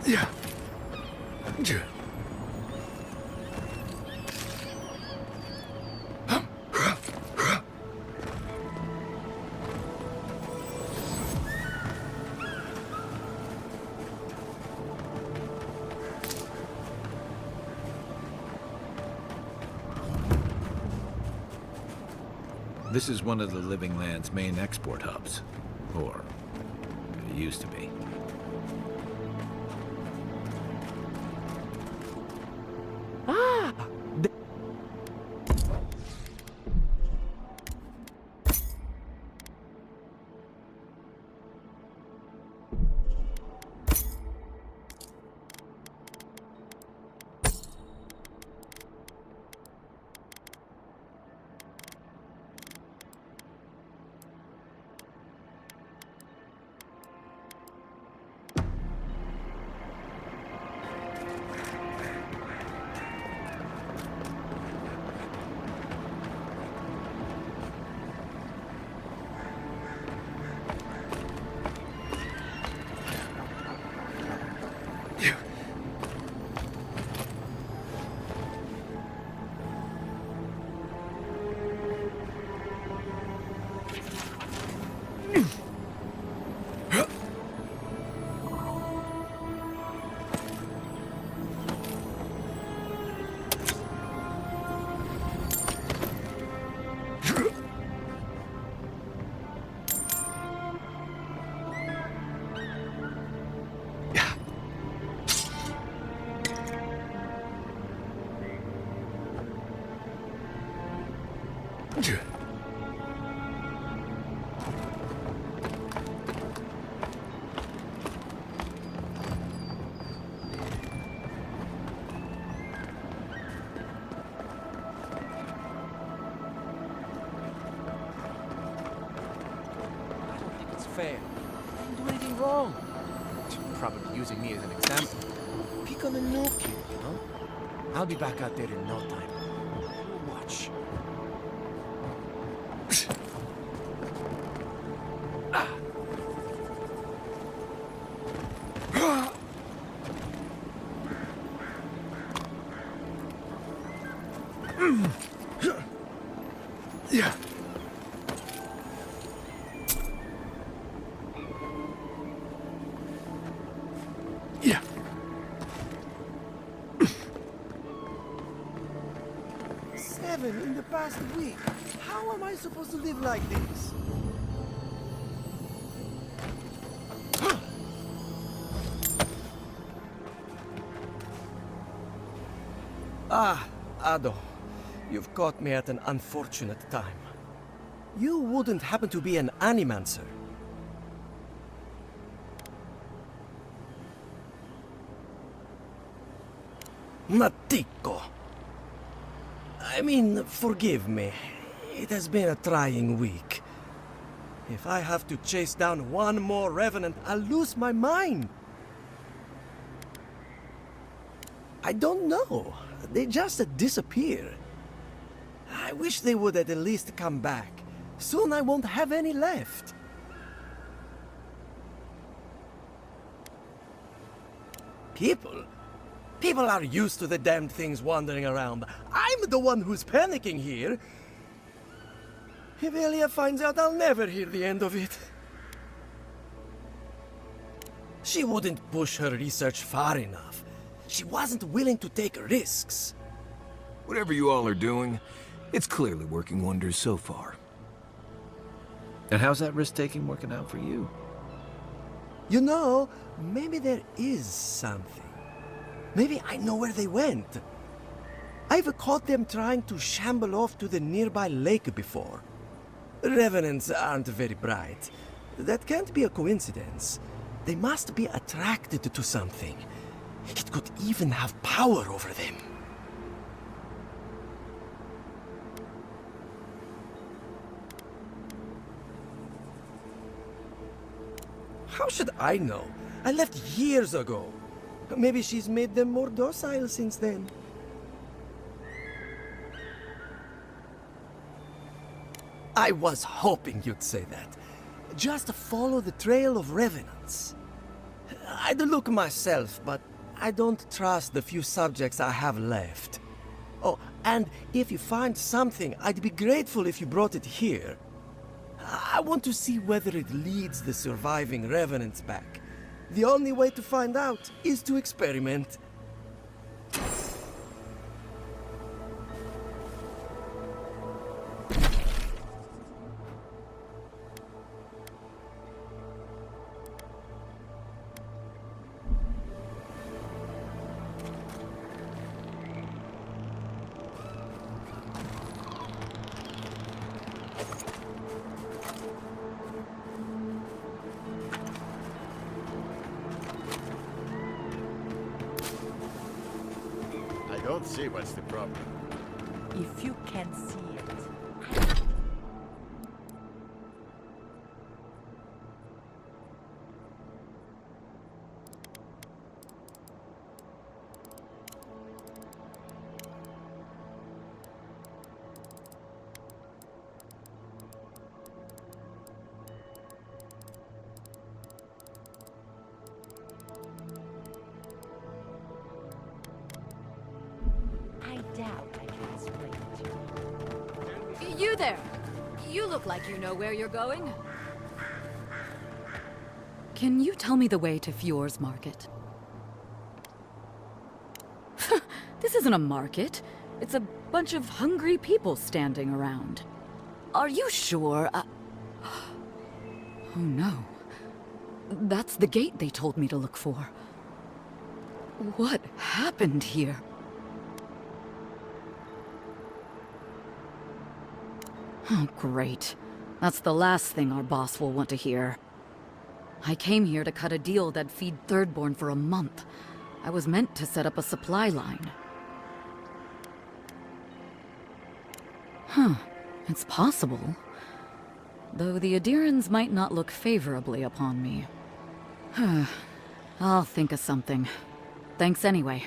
Yeah. This is one of the Living Land's main export hubs. Or, it used to be. Ah! Fair. I didn't do anything wrong. Probably using me as an example. Pick on a new kid, you know? I'll be back out there in no time. Watch. Yeah. Yeah. 7 in the past week. How am I supposed to live like this? Ah, Ado. You've caught me at an unfortunate time. You wouldn't happen to be an animancer? Natiko. I mean, forgive me. It has been a trying week. If I have to chase down one more revenant, I'll lose my mind. I don't know. They just disappear. I wish they would at least come back. Soon I won't have any left. People are used to the damned things wandering around. I'm the one who's panicking here. If Elia finds out, I'll never hear the end of it. She wouldn't push her research far enough. She wasn't willing to take risks. Whatever you all are doing, it's clearly working wonders so far. And how's that risk-taking working out for you? You know, maybe there is something. Maybe I know where they went. I've caught them trying to shamble off to the nearby lake before. Revenants aren't very bright. That can't be a coincidence. They must be attracted to something. It could even have power over them. How should I know? I left years ago. Maybe she's made them more docile since then. I was hoping you'd say that. Just follow the trail of revenants. I'd look myself, but I don't trust the few subjects I have left. Oh, and if you find something, I'd be grateful if you brought it here. I want to see whether it leads the surviving revenants back. The only way to find out is to experiment. don't see what's the problem. If you can see it. I doubt I can explain it to you. You there! You look like you know where you're going. Can you tell me the way to Fjord's market? This isn't a market. It's a bunch of hungry people standing around. Are you sure? Oh no. That's the gate they told me to look for. What happened here? Oh, great. That's the last thing our boss will want to hear. I came here to cut a deal that'd feed Thirdborn for a month. I was meant to set up a supply line. Huh. It's possible. Though the Adirans might not look favorably upon me. I'll think of something. Thanks anyway.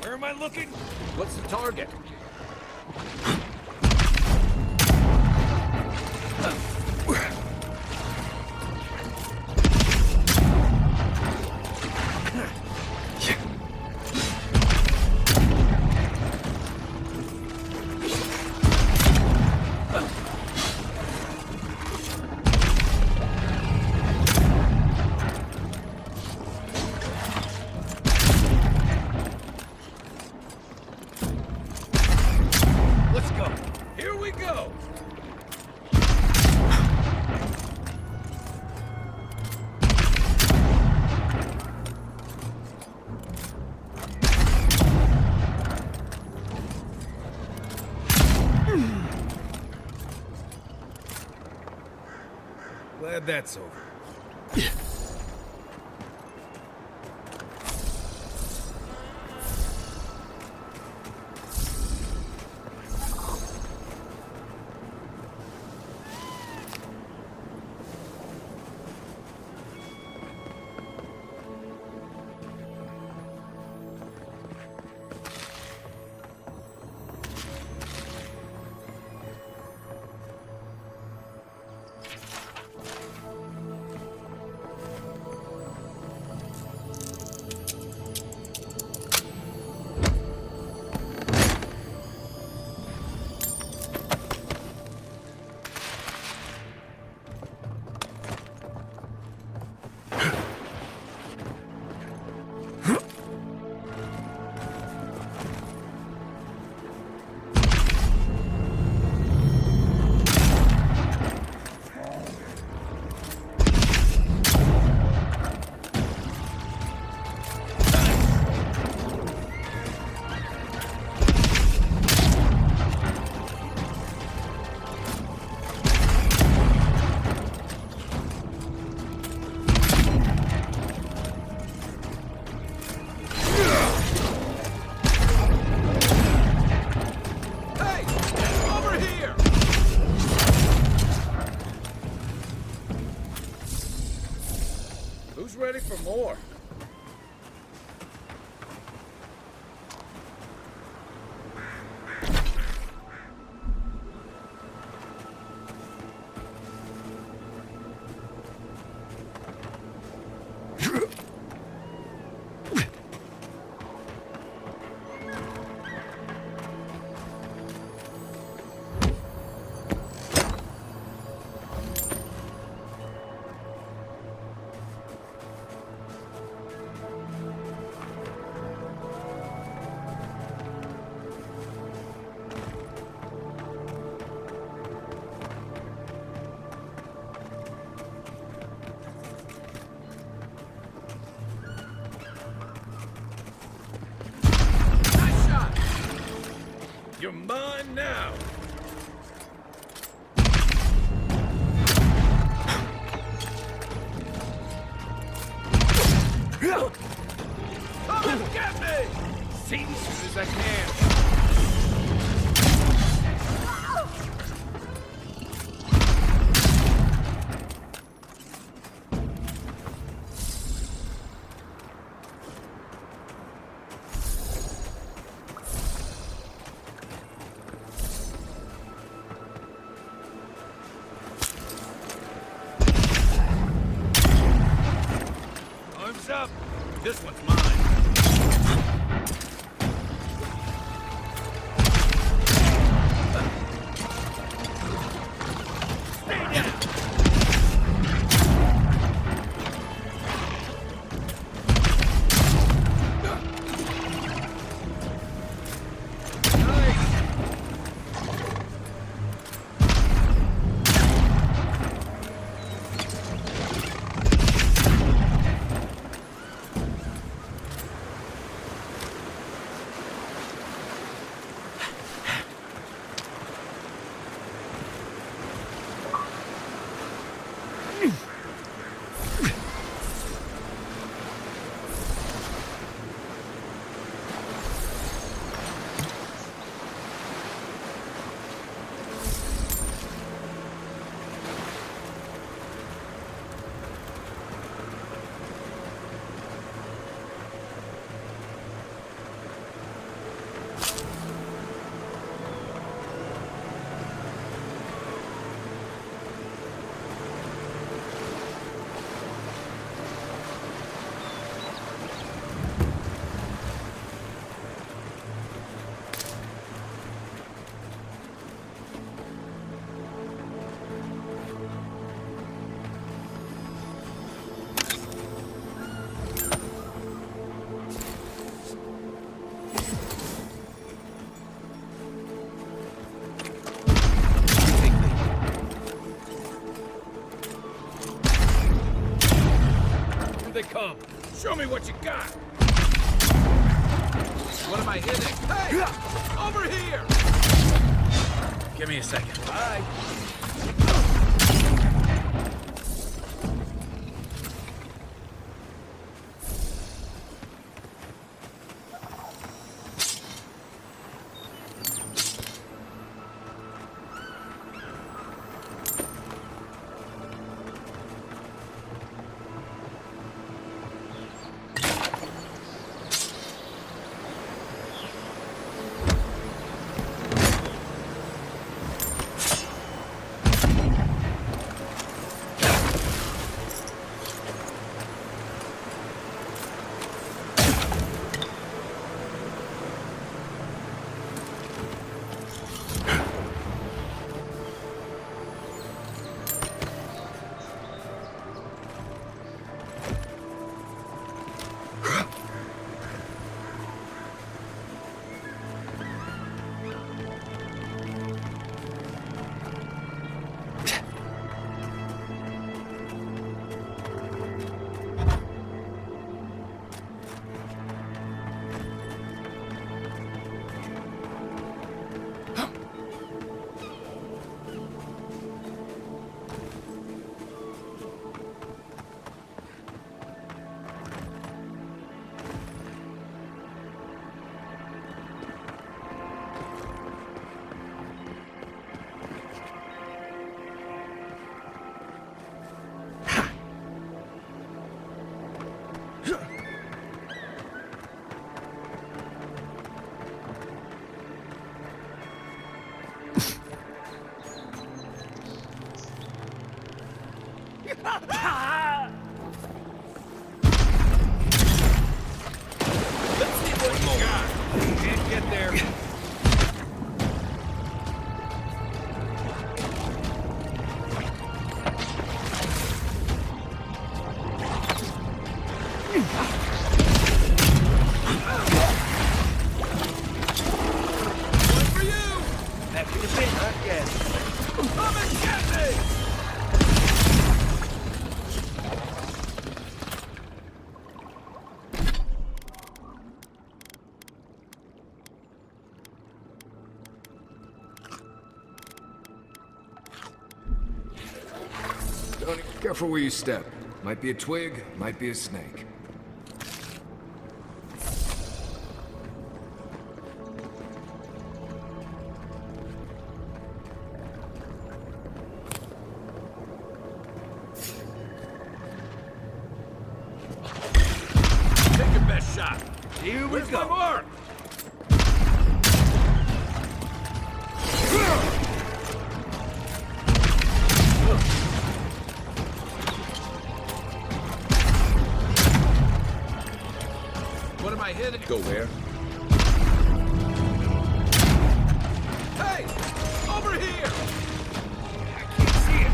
Where am I looking? What's the target? Let's go. Here we go. Glad that's over. more. You're mine now! Come and get me! See as soon as I can. Arms up! This one's mine. They come. Show me what you got. What am I hitting? Hey! Over here! Give me a second. Bye. Let's see what you got. Can't get there. One for you. Happy to be, I guess. Come and get me. Tony, careful where you step. Might be a twig, might be a snake. Take your best shot. Here we go. Mark? What am I hitting? Go where? Hey! Over here! I can't see it.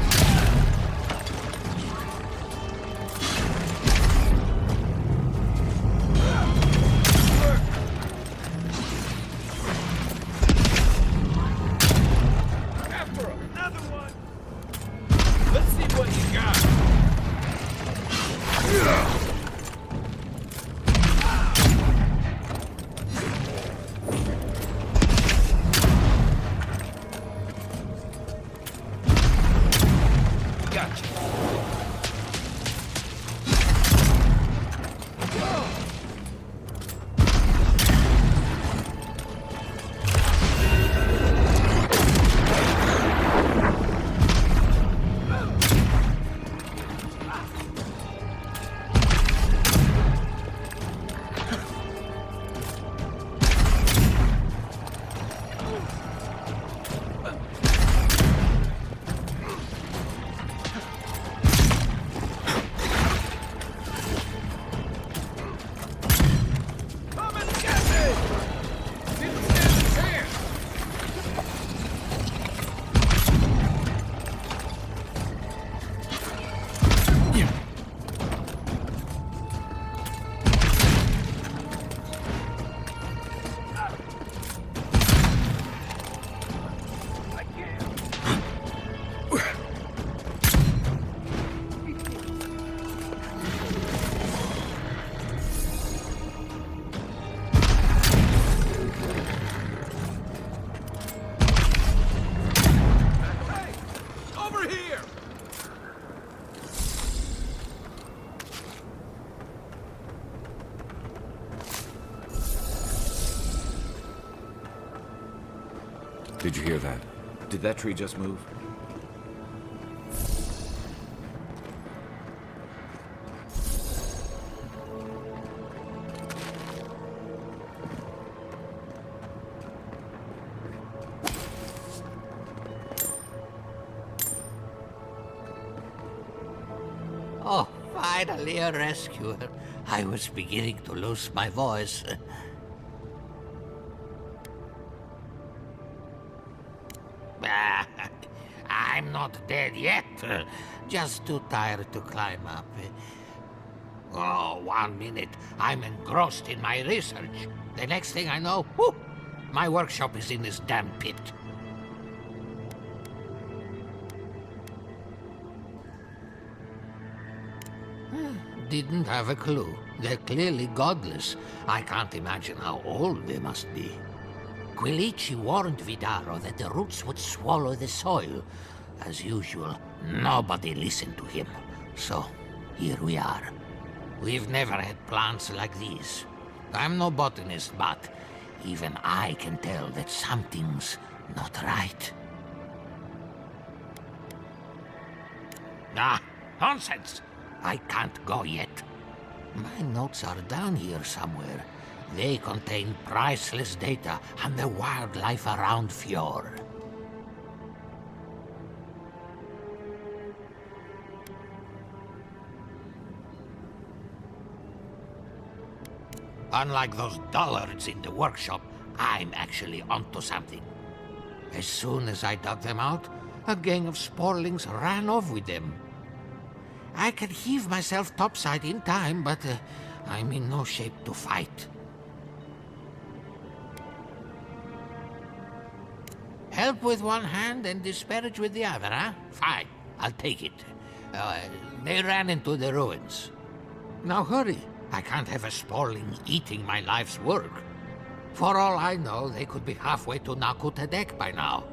After him. Another one. Let's see what you got. Gotcha. Come and get me! Didn't stand a chance! I can't. Hey! Over here! Did you hear that? Did that tree just move? Oh, finally a rescuer. I was beginning to lose my voice. I'm not dead yet. Just too tired to climb up. Oh, 1 minute. I'm engrossed in my research. The next thing I know, whoop, my workshop is in this damn pit. Didn't have a clue. They're clearly godless. I can't imagine how old they must be. Quilici warned Vidaro that the roots would swallow the soil. As usual, nobody listened to him. So, here we are. We've never had plants like these. I'm no botanist, but even I can tell that something's not right. Ah, nonsense! I can't go yet. My notes are down here somewhere. They contain priceless data on the wildlife around Fjord. Unlike those dullards in the workshop, I'm actually onto something. As soon as I dug them out, a gang of sporlings ran off with them. I could heave myself topside in time, but I'm in no shape to fight. Help with one hand and disparage with the other, huh? Fine, I'll take it. They ran into the ruins. Now hurry. I can't have a sporling eating my life's work. For all I know, they could be halfway to Nakutadek by now.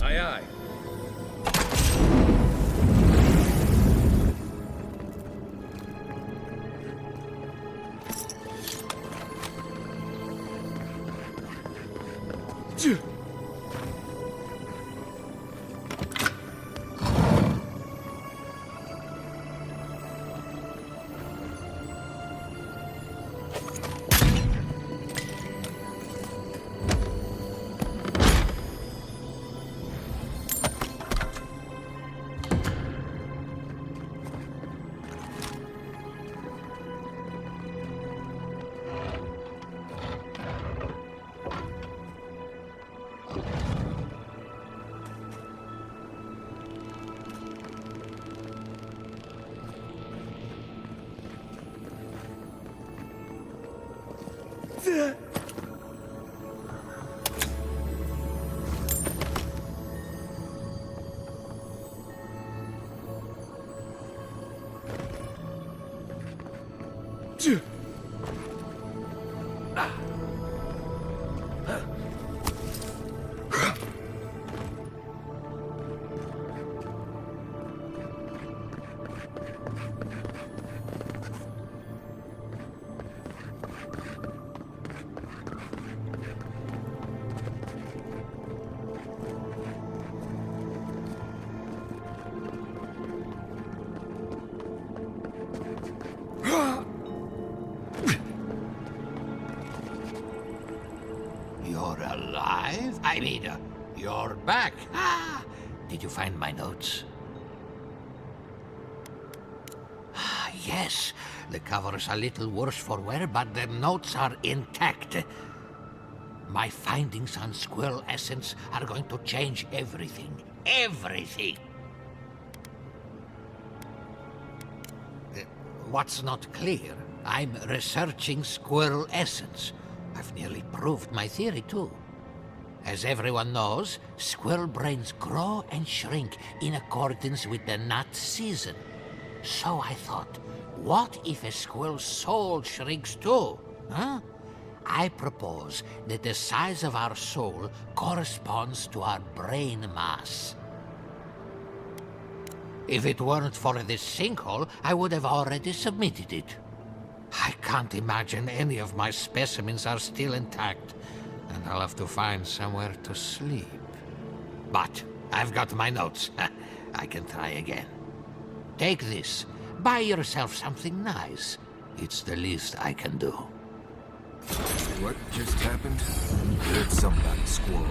Aye, aye. You're alive? I mean, you're back. Ah, did you find my notes? Ah, yes. The cover's a little worse for wear, but the notes are intact. My findings on squirrel essence are going to change everything. Everything! What's not clear? I'm researching squirrel essence. I've nearly proved my theory, too. As everyone knows, squirrel brains grow and shrink in accordance with the nut season. So I thought, what if a squirrel's soul shrinks too? Huh? I propose that the size of our soul corresponds to our brain mass. If it weren't for this sinkhole, I would have already submitted it. I can't imagine any of my specimens are still intact, and I'll have to find somewhere to sleep. But I've got my notes. I can try again. Take this. Buy yourself something nice. It's the least I can do. What just happened? Heard something about a squirrel.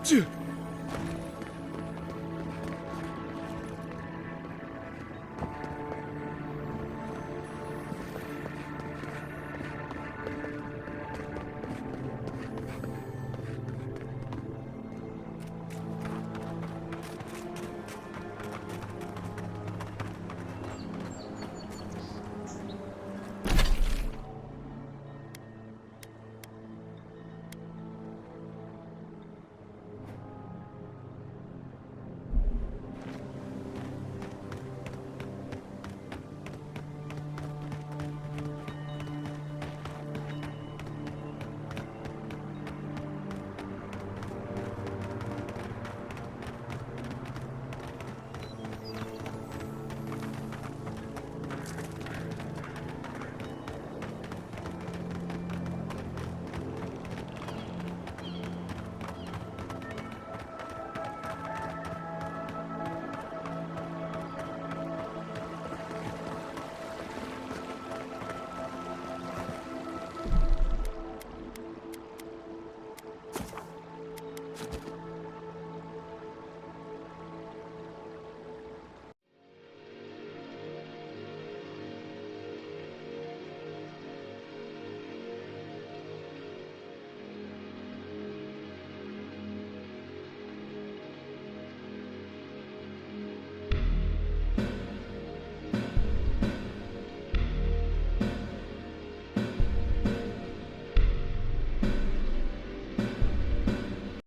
Ch-